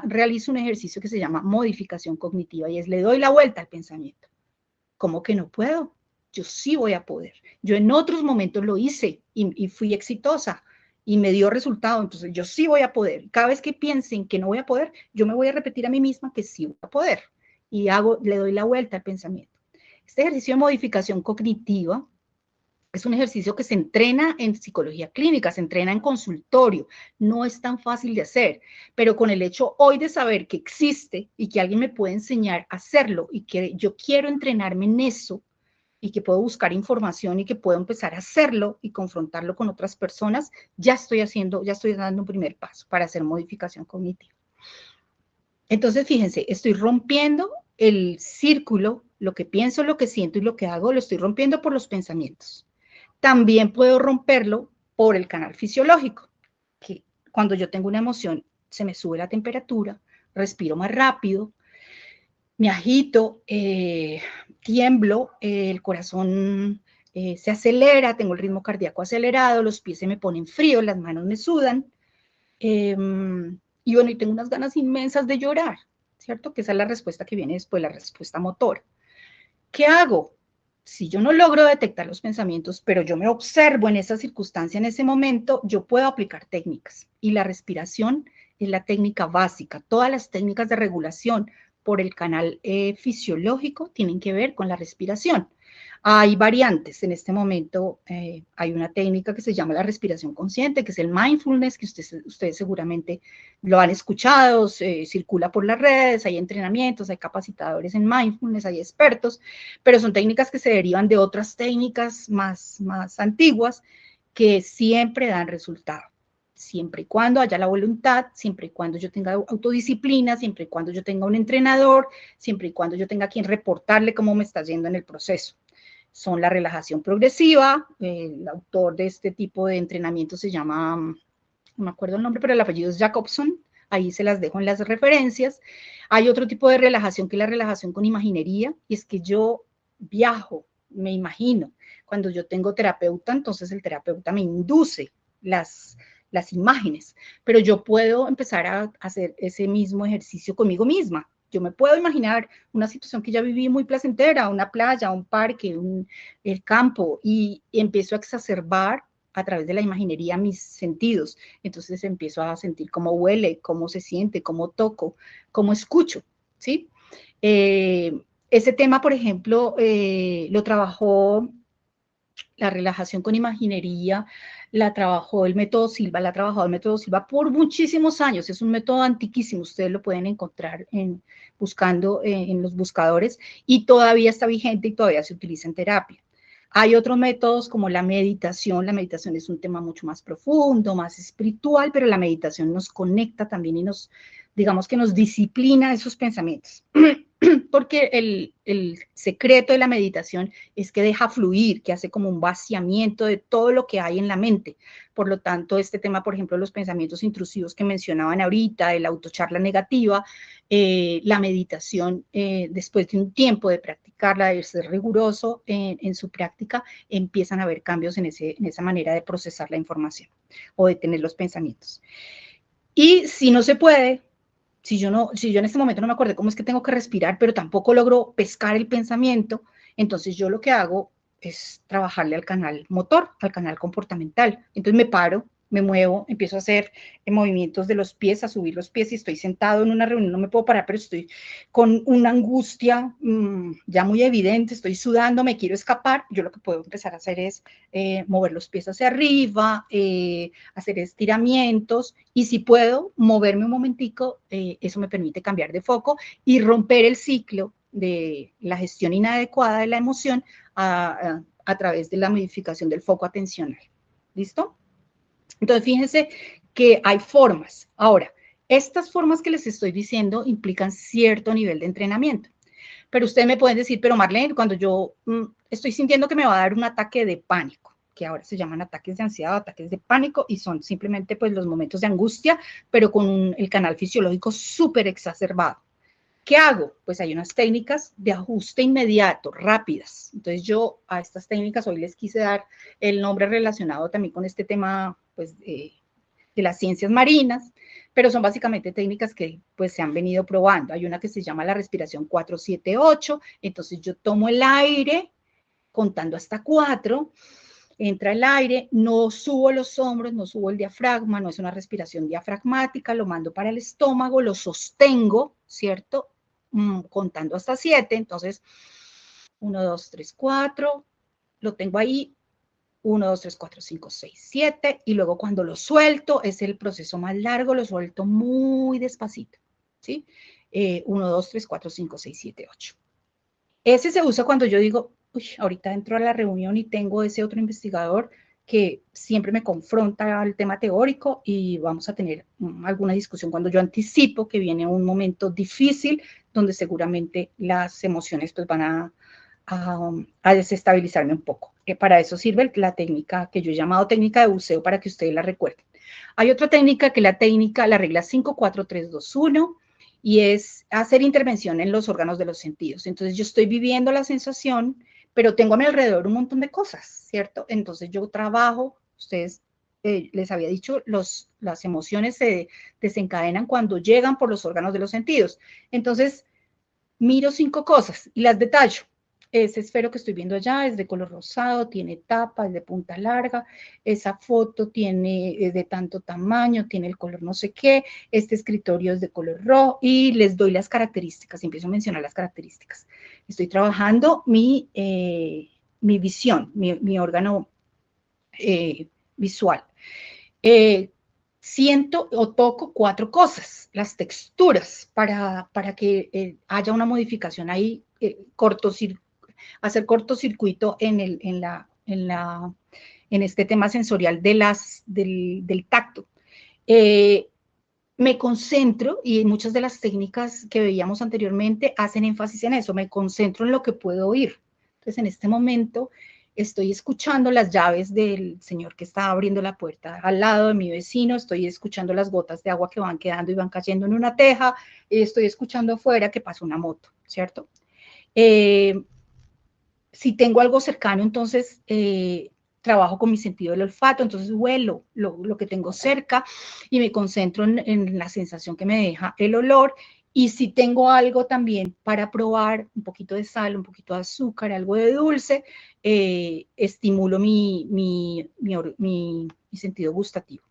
realizo un ejercicio que se llama modificación cognitiva y es le doy la vuelta al pensamiento. ¿Cómo que no puedo? Yo sí voy a poder. Yo en otros momentos lo hice y fui exitosa y me dio resultado. Entonces yo sí voy a poder. Cada vez que piensen que no voy a poder, yo me voy a repetir a mí misma que sí voy a poder. Y le doy la vuelta al pensamiento. Este ejercicio de modificación cognitiva es un ejercicio que se entrena en psicología clínica, se entrena en consultorio, no es tan fácil de hacer, pero con el hecho hoy de saber que existe y que alguien me puede enseñar a hacerlo y que yo quiero entrenarme en eso y que puedo buscar información y que puedo empezar a hacerlo y confrontarlo con otras personas, ya estoy dando un primer paso para hacer modificación cognitiva. Entonces, fíjense, estoy rompiendo el círculo, lo que pienso, lo que siento y lo que hago, lo estoy rompiendo por los pensamientos. También puedo romperlo por el canal fisiológico, que cuando yo tengo una emoción se me sube la temperatura, respiro más rápido, me agito, tiemblo, el corazón se acelera, tengo el ritmo cardíaco acelerado, los pies se me ponen fríos, las manos me sudan, y bueno, y tengo unas ganas inmensas de llorar, ¿cierto? Que esa es la respuesta que viene después, la respuesta motora. ¿Qué hago? Si yo no logro detectar los pensamientos, pero yo me observo en esa circunstancia, en ese momento, yo puedo aplicar técnicas. Y la respiración es la técnica básica. Todas las técnicas de regulación por el canal fisiológico tienen que ver con la respiración. Hay variantes. En este momento hay una técnica que se llama la respiración consciente, que es el mindfulness, que ustedes seguramente lo han escuchado, circula por las redes, hay entrenamientos, hay capacitadores en mindfulness, hay expertos, pero son técnicas que se derivan de otras técnicas más antiguas que siempre dan resultado. Siempre y cuando haya la voluntad, siempre y cuando yo tenga autodisciplina, siempre y cuando yo tenga un entrenador, siempre y cuando yo tenga a quien reportarle cómo me está yendo en el proceso. Son la relajación progresiva, el autor de este tipo de entrenamiento se llama, no me acuerdo el nombre, pero el apellido es Jacobson, ahí se las dejo en las referencias. Hay otro tipo de relajación que es la relajación con imaginería, y es que yo viajo, me imagino. Cuando yo tengo terapeuta, entonces el terapeuta me induce las imágenes, pero yo puedo empezar a hacer ese mismo ejercicio conmigo misma. Yo me puedo imaginar una situación que ya viví muy placentera, una playa, un parque, el campo, y empiezo a exacerbar a través de la imaginería mis sentidos. Entonces empiezo a sentir cómo huele, cómo se siente, cómo toco, cómo escucho, ¿sí? Ese tema, por ejemplo, lo trabajó la relajación con imaginería, la trabajó el método Silva, la ha trabajado el método Silva por muchísimos años, es un método antiquísimo, ustedes lo pueden encontrar buscando en los buscadores y todavía está vigente y todavía se utiliza en terapia. Hay otros métodos como la meditación es un tema mucho más profundo, más espiritual, pero la meditación nos conecta también y digamos que nos disciplina esos pensamientos. Porque el secreto de la meditación es que deja fluir, que hace como un vaciamiento de todo lo que hay en la mente. Por lo tanto, este tema, por ejemplo, los pensamientos intrusivos que mencionaban ahorita, de la autocharla negativa, la meditación, después de un tiempo de practicarla, de ser riguroso en su práctica, empiezan a haber cambios en esa manera de procesar la información o de tener los pensamientos. Y si no se puede, si yo en este momento no me acuerdo cómo es que tengo que respirar, pero tampoco logro pescar el pensamiento, entonces yo lo que hago es trabajarle al canal motor, al canal comportamental. Entonces me paro, me muevo, empiezo a hacer movimientos de los pies, a subir los pies, y estoy sentado en una reunión, no me puedo parar, pero estoy con una angustia ya muy evidente, estoy sudando, me quiero escapar. Yo lo que puedo empezar a hacer es mover los pies hacia arriba, hacer estiramientos, y si puedo moverme un momentico, eso me permite cambiar de foco y romper el ciclo de la gestión inadecuada de la emoción a través de la modificación del foco atencional. ¿Listo? Entonces, fíjense que hay formas. Ahora, estas formas que les estoy diciendo implican cierto nivel de entrenamiento. Pero ustedes me pueden decir, pero Marlene, cuando yo estoy sintiendo que me va a dar un ataque de pánico, que ahora se llaman ataques de ansiedad, ataques de pánico, y son simplemente pues los momentos de angustia, pero con el canal fisiológico súper exacerbado. ¿Qué hago? Pues hay unas técnicas de ajuste inmediato, rápidas. Entonces yo a estas técnicas hoy les quise dar el nombre relacionado también con este tema pues, de las ciencias marinas, pero son básicamente técnicas que pues se han venido probando. Hay una que se llama la respiración 4-7-8, entonces yo tomo el aire contando hasta 4, entra el aire, no subo los hombros, no subo el diafragma, no es una respiración diafragmática, lo mando para el estómago, lo sostengo, ¿cierto? Contando hasta 7, entonces 1, 2, 3, 4, lo tengo ahí, 1, 2, 3, 4, 5, 6, 7, y luego cuando lo suelto, es el proceso más largo, lo suelto muy despacito, ¿sí? 1, 2, 3, 4, 5, 6, 7, 8. Ese se usa cuando yo digo, uy, ahorita entro a la reunión y tengo ese otro investigador que siempre me confronta al tema teórico y vamos a tener alguna discusión cuando yo anticipo que viene un momento difícil donde seguramente las emociones pues van a desestabilizarme un poco. Para eso sirve la técnica que yo he llamado técnica de buceo para que ustedes la recuerden. Hay otra técnica que es la técnica, la regla 5, 4, 3, 2, 1, y es hacer intervención en los órganos de los sentidos. Entonces yo estoy viviendo la sensación, pero tengo a mi alrededor un montón de cosas, ¿cierto? Entonces yo trabajo, ustedes les había dicho, las emociones se desencadenan cuando llegan por los órganos de los sentidos. Entonces miro 5 cosas y las detallo. Ese esfero que estoy viendo allá es de color rosado, tiene tapa, es de punta larga, esa foto es de tanto tamaño, tiene el color no sé qué, este escritorio es de color rojo y les doy las características, empiezo a mencionar las características. Estoy trabajando mi visión, mi órgano visual. Siento o toco 4 cosas, las texturas, para que haya una modificación ahí, hacer cortocircuito en este tema sensorial del tacto. Me concentro, y muchas de las técnicas que veíamos anteriormente hacen énfasis en eso, me concentro en lo que puedo oír. Entonces, en este momento estoy escuchando las llaves del señor que está abriendo la puerta al lado de mi vecino, estoy escuchando las gotas de agua que van quedando y van cayendo en una teja, estoy escuchando afuera que pasa una moto, ¿cierto? Si tengo algo cercano, entonces trabajo con mi sentido del olfato, entonces huelo lo que tengo cerca y me concentro en la sensación que me deja el olor. Y si tengo algo también para probar, un poquito de sal, un poquito de azúcar, algo de dulce, estimulo mi sentido gustativo.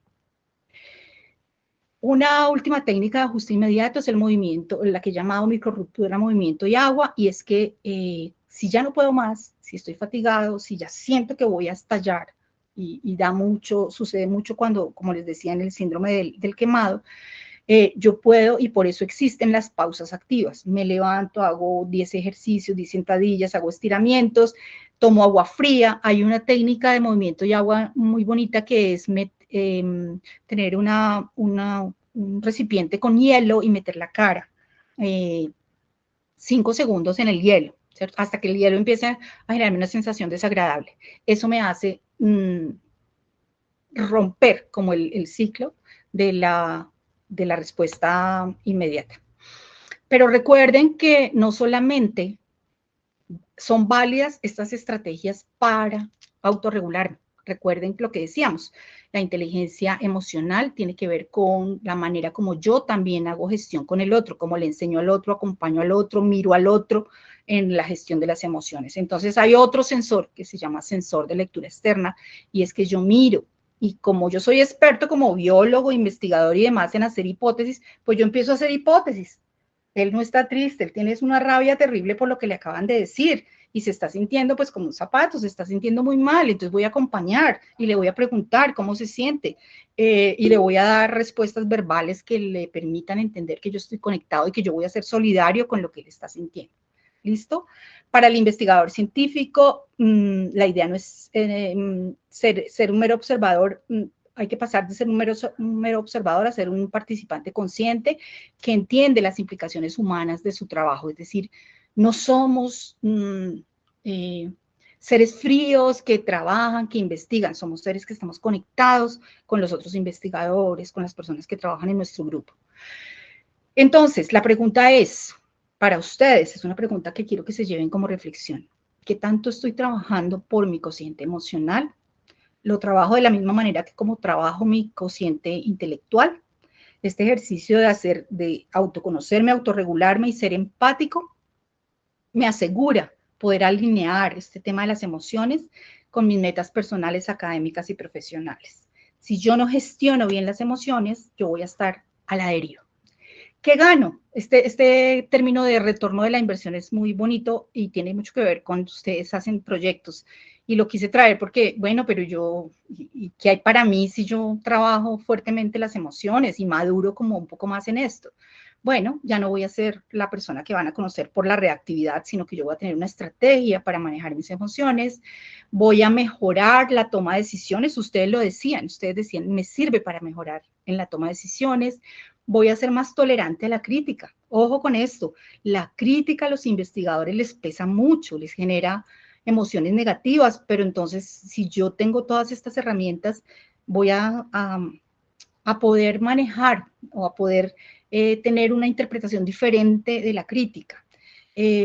Una última técnica de ajuste inmediato es el movimiento, la que he llamado microruptura, movimiento y agua, y es que si ya no puedo más, si estoy fatigado, si ya siento que voy a estallar, y sucede mucho cuando, como les decía, en el síndrome del quemado, yo puedo, y por eso existen las pausas activas. Me levanto, hago 10 ejercicios, 10 sentadillas, hago estiramientos, tomo agua fría. Hay una técnica de movimiento y agua muy bonita que es tener un recipiente con hielo y meter la cara 5 segundos en el hielo, ¿cierto? Hasta que el hielo empiece a generarme una sensación desagradable. Eso me hace romper como el ciclo de la respuesta inmediata. Pero recuerden que no solamente son válidas estas estrategias para autorregularme. Recuerden lo que decíamos, la inteligencia emocional tiene que ver con la manera como yo también hago gestión con el otro, como le enseño al otro, acompaño al otro, miro al otro en la gestión de las emociones. Entonces hay otro sensor que se llama sensor de lectura externa, y es que yo miro, y como yo soy experto como biólogo, investigador y demás en hacer hipótesis, pues yo empiezo a hacer hipótesis. Él no está triste, él tiene una rabia terrible por lo que le acaban de decir y se está sintiendo pues como un zapato, se está sintiendo muy mal, entonces voy a acompañar y le voy a preguntar cómo se siente y le voy a dar respuestas verbales que le permitan entender que yo estoy conectado y que yo voy a ser solidario con lo que él está sintiendo. ¿Listo? Para el investigador científico, la idea no es ser un mero observador, hay que pasar de ser un mero observador a ser un participante consciente que entiende las implicaciones humanas de su trabajo. Es decir, no somos seres fríos que trabajan, que investigan, somos seres que estamos conectados con los otros investigadores, con las personas que trabajan en nuestro grupo. Entonces, la pregunta es, para ustedes, es una pregunta que quiero que se lleven como reflexión. ¿Qué tanto estoy trabajando por mi cociente emocional? ¿Lo trabajo de la misma manera que como trabajo mi cociente intelectual? Este ejercicio de autoconocerme, autorregularme y ser empático me asegura poder alinear este tema de las emociones con mis metas personales, académicas y profesionales. Si yo no gestiono bien las emociones, yo voy a estar a la deriva. ¿Qué gano? Este término de retorno de la inversión es muy bonito y tiene mucho que ver con ustedes hacen proyectos. Y lo quise traer porque, bueno, pero ¿y qué hay para mí si yo trabajo fuertemente las emociones y maduro como un poco más en esto? Bueno, ya no voy a ser la persona que van a conocer por la reactividad, sino que yo voy a tener una estrategia para manejar mis emociones, voy a mejorar la toma de decisiones, ustedes decían, me sirve para mejorar en la toma de decisiones, voy a ser más tolerante a la crítica. Ojo con esto, la crítica a los investigadores les pesa mucho, les genera emociones negativas, pero entonces si yo tengo todas estas herramientas, voy a poder manejar o a poder tener una interpretación diferente de la crítica.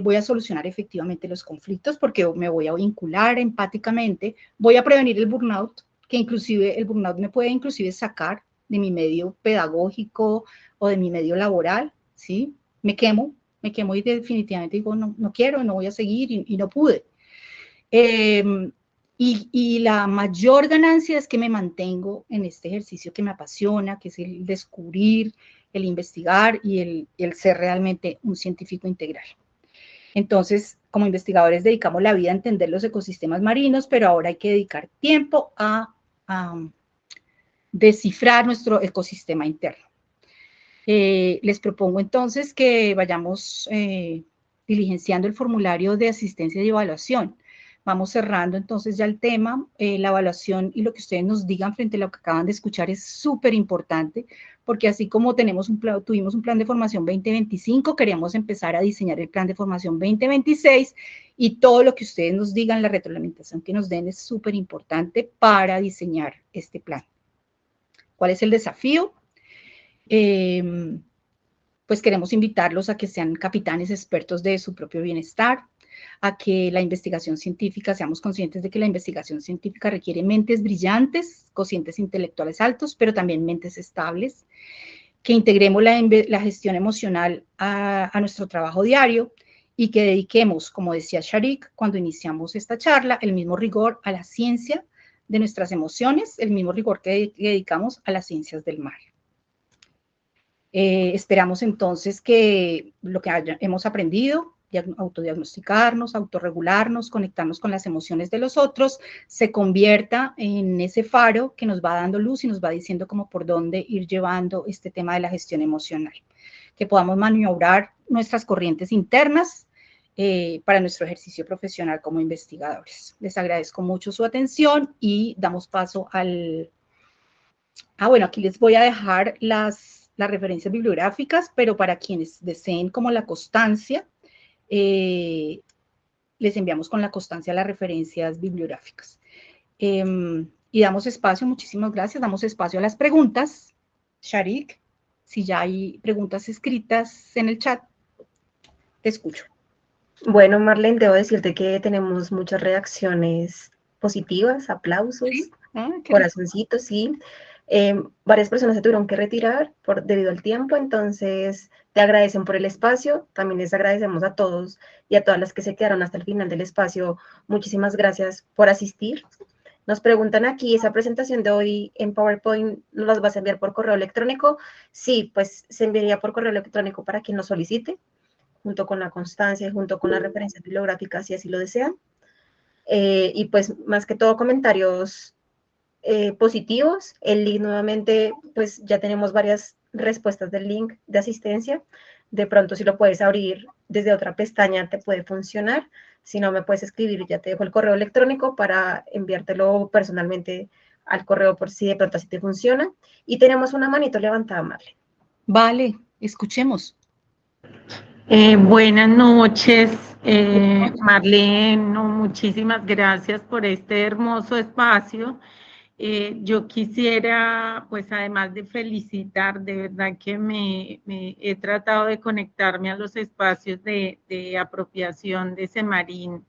Voy a solucionar efectivamente los conflictos porque me voy a vincular empáticamente, voy a prevenir el burnout, que inclusive el burnout me puede inclusive sacar de mi medio pedagógico o de mi medio laboral, ¿sí? Me quemo y definitivamente digo, no quiero, no voy a seguir y no pude. Y la mayor ganancia es que me mantengo en este ejercicio que me apasiona, que es el descubrir, el investigar y el ser realmente un científico integral. Entonces, como investigadores dedicamos la vida a entender los ecosistemas marinos, pero ahora hay que dedicar tiempo a descifrar nuestro ecosistema interno. Les propongo entonces que vayamos diligenciando el formulario de asistencia y evaluación. Vamos cerrando entonces ya el tema. La evaluación y lo que ustedes nos digan frente a lo que acaban de escuchar es súper importante, porque así como tuvimos un plan de formación 2025, queremos empezar a diseñar el plan de formación 2026 y todo lo que ustedes nos digan, la retroalimentación que nos den es súper importante para diseñar este plan. ¿Cuál es el desafío? Pues queremos invitarlos a que sean capitanes expertos de su propio bienestar, a que la investigación científica, seamos conscientes de que la investigación científica requiere mentes brillantes, cocientes intelectuales altos, pero también mentes estables, que integremos la gestión emocional a nuestro trabajo diario y que dediquemos, como decía Sharik cuando iniciamos esta charla, el mismo rigor a la ciencia de nuestras emociones, el mismo rigor que dedicamos a las ciencias del mar. Esperamos entonces que lo que hemos aprendido, autodiagnosticarnos, autorregularnos, conectarnos con las emociones de los otros, se convierta en ese faro que nos va dando luz y nos va diciendo como por dónde ir llevando este tema de la gestión emocional. Que podamos maniobrar nuestras corrientes internas para nuestro ejercicio profesional como investigadores. Les agradezco mucho su atención y damos paso al... bueno, aquí les voy a dejar las referencias bibliográficas, pero para quienes deseen como la constancia, les enviamos con la constancia las referencias bibliográficas. Y damos espacio, muchísimas gracias, damos espacio a las preguntas. Sharik, si ya hay preguntas escritas en el chat, te escucho. Bueno, Marlene, debo decirte que tenemos muchas reacciones positivas, aplausos, ¿sí? Corazoncitos, sí. Varias personas se tuvieron que retirar debido al tiempo, entonces te agradecen por el espacio, también les agradecemos a todos y a todas las que se quedaron hasta el final del espacio, muchísimas gracias por asistir. Nos preguntan aquí, ¿esa presentación de hoy en PowerPoint nos las vas a enviar por correo electrónico? Sí, pues se enviaría por correo electrónico para quien lo solicite, junto con la constancia, junto con las referencias bibliográficas, si así lo desean. Y pues más que todo comentarios positivos. El link nuevamente, pues ya tenemos varias respuestas del link de asistencia. De pronto si lo puedes abrir desde otra pestaña te puede funcionar. Si no me puedes escribir, ya te dejo el correo electrónico para enviártelo personalmente al correo por si de pronto así te funciona. Y tenemos una manito levantada, Marlene. Vale, escuchemos. Buenas noches, Marlene, muchísimas gracias por este hermoso espacio. Yo quisiera, pues además de felicitar, de verdad que me he tratado de conectarme a los espacios de apropiación de Semarín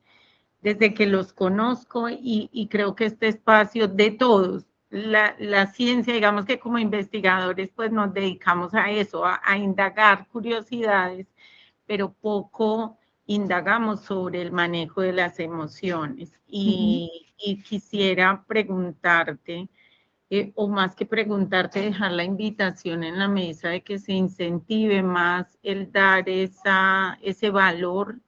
desde que los conozco y creo que este espacio de todos, la ciencia, digamos que como investigadores pues nos dedicamos a eso, a indagar curiosidades, pero poco indagamos sobre el manejo de las emociones. Y quisiera preguntarte, o más que preguntarte, dejar la invitación en la mesa de que se incentive más el dar ese valor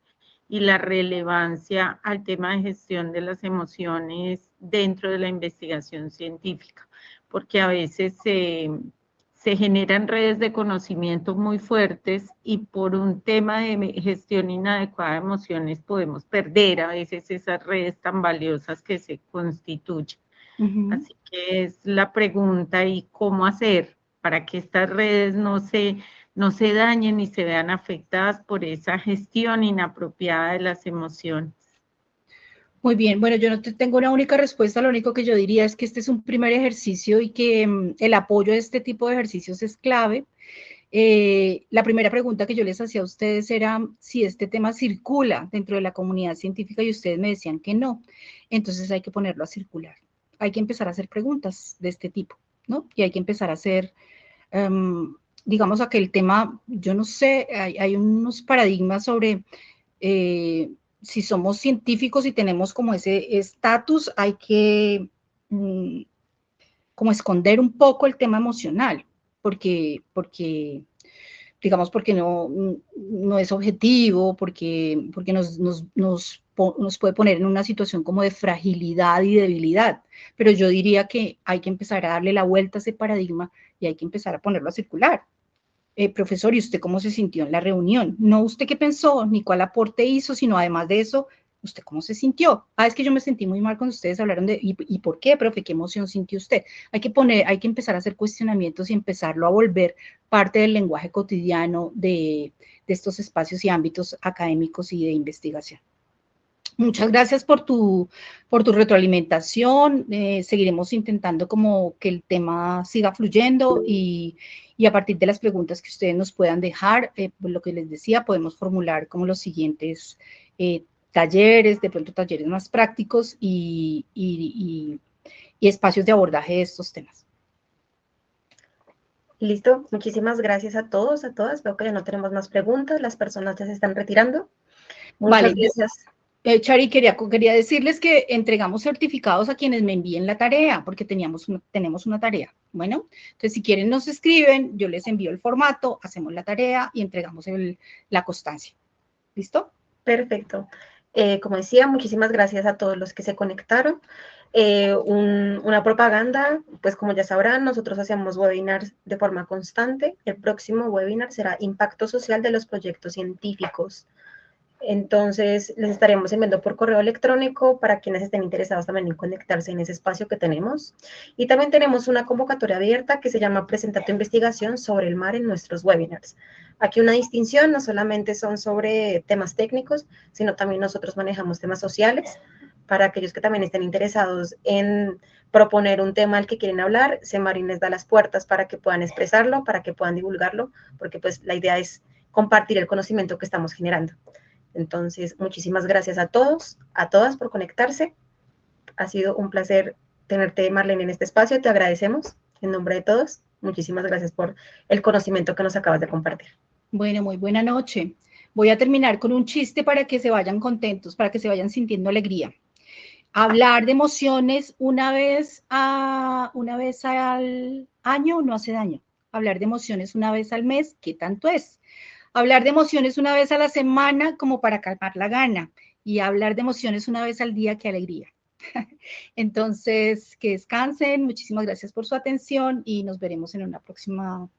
y la relevancia al tema de gestión de las emociones dentro de la investigación científica, porque a veces se generan redes de conocimiento muy fuertes y por un tema de gestión inadecuada de emociones podemos perder a veces esas redes tan valiosas que se constituyen. Así que es la pregunta, ¿y cómo hacer para que estas redes no se dañen y se vean afectadas por esa gestión inapropiada de las emociones? Muy bien, bueno, yo no tengo una única respuesta, lo único que yo diría es que este es un primer ejercicio y que el apoyo a este tipo de ejercicios es clave. La primera pregunta que yo les hacía a ustedes era si este tema circula dentro de la comunidad científica y ustedes me decían que no, entonces hay que ponerlo a circular. Hay que empezar a hacer preguntas de este tipo, ¿no? Y hay que empezar a hacer, digamos, aquel tema, yo no sé, hay unos paradigmas sobre si somos científicos y tenemos como ese estatus, hay que como esconder un poco el tema emocional, porque digamos, porque no es objetivo, porque nos puede poner en una situación como de fragilidad y debilidad. Pero yo diría que hay que empezar a darle la vuelta a ese paradigma y hay que empezar a ponerlo a circular. Profesor, ¿y usted cómo se sintió en la reunión? No usted qué pensó, ni cuál aporte hizo, sino además de eso, ¿usted cómo se sintió? Es que yo me sentí muy mal cuando ustedes hablaron de, ¿y por qué, profe? ¿Qué emoción sintió usted? Hay que empezar a hacer cuestionamientos y empezarlo a volver parte del lenguaje cotidiano de estos espacios y ámbitos académicos y de investigación. Muchas gracias por tu retroalimentación. Seguiremos intentando como que el tema siga fluyendo y a partir de las preguntas que ustedes nos puedan dejar, lo que les decía, podemos formular como los siguientes talleres, de pronto talleres más prácticos y espacios de abordaje de estos temas. Listo, muchísimas gracias a todos, a todas. Veo que ya no tenemos más preguntas, las personas ya se están retirando. Muchas gracias. Chari, quería decirles que entregamos certificados a quienes me envíen la tarea, porque tenemos una tarea. Bueno, entonces si quieren nos escriben, yo les envío el formato, hacemos la tarea y entregamos la constancia. ¿Listo? Perfecto. Como decía, muchísimas gracias a todos los que se conectaron. Una propaganda, pues como ya sabrán, nosotros hacemos webinars de forma constante. El próximo webinar será Impacto Social de los Proyectos Científicos. Entonces, les estaremos enviando por correo electrónico para quienes estén interesados también en conectarse en ese espacio que tenemos. Y también tenemos una convocatoria abierta que se llama Presenta tu investigación sobre el mar en nuestros webinars. Aquí una distinción, no solamente son sobre temas técnicos, sino también nosotros manejamos temas sociales. Para aquellos que también estén interesados en proponer un tema al que quieren hablar, Semarin les da las puertas para que puedan expresarlo, para que puedan divulgarlo, porque pues la idea es compartir el conocimiento que estamos generando. Entonces, muchísimas gracias a todos, a todas por conectarse. Ha sido un placer tenerte, Marlene, en este espacio. Te agradecemos en nombre de todos. Muchísimas gracias por el conocimiento que nos acabas de compartir. Bueno, muy buena noche. Voy a terminar con un chiste para que se vayan contentos, para que se vayan sintiendo alegría. Hablar de emociones una vez al año no hace daño. Hablar de emociones una vez al mes, ¿qué tanto es? Hablar de emociones una vez a la semana como para calmar la gana y hablar de emociones una vez al día, qué alegría. Entonces, que descansen, muchísimas gracias por su atención y nos veremos en una próxima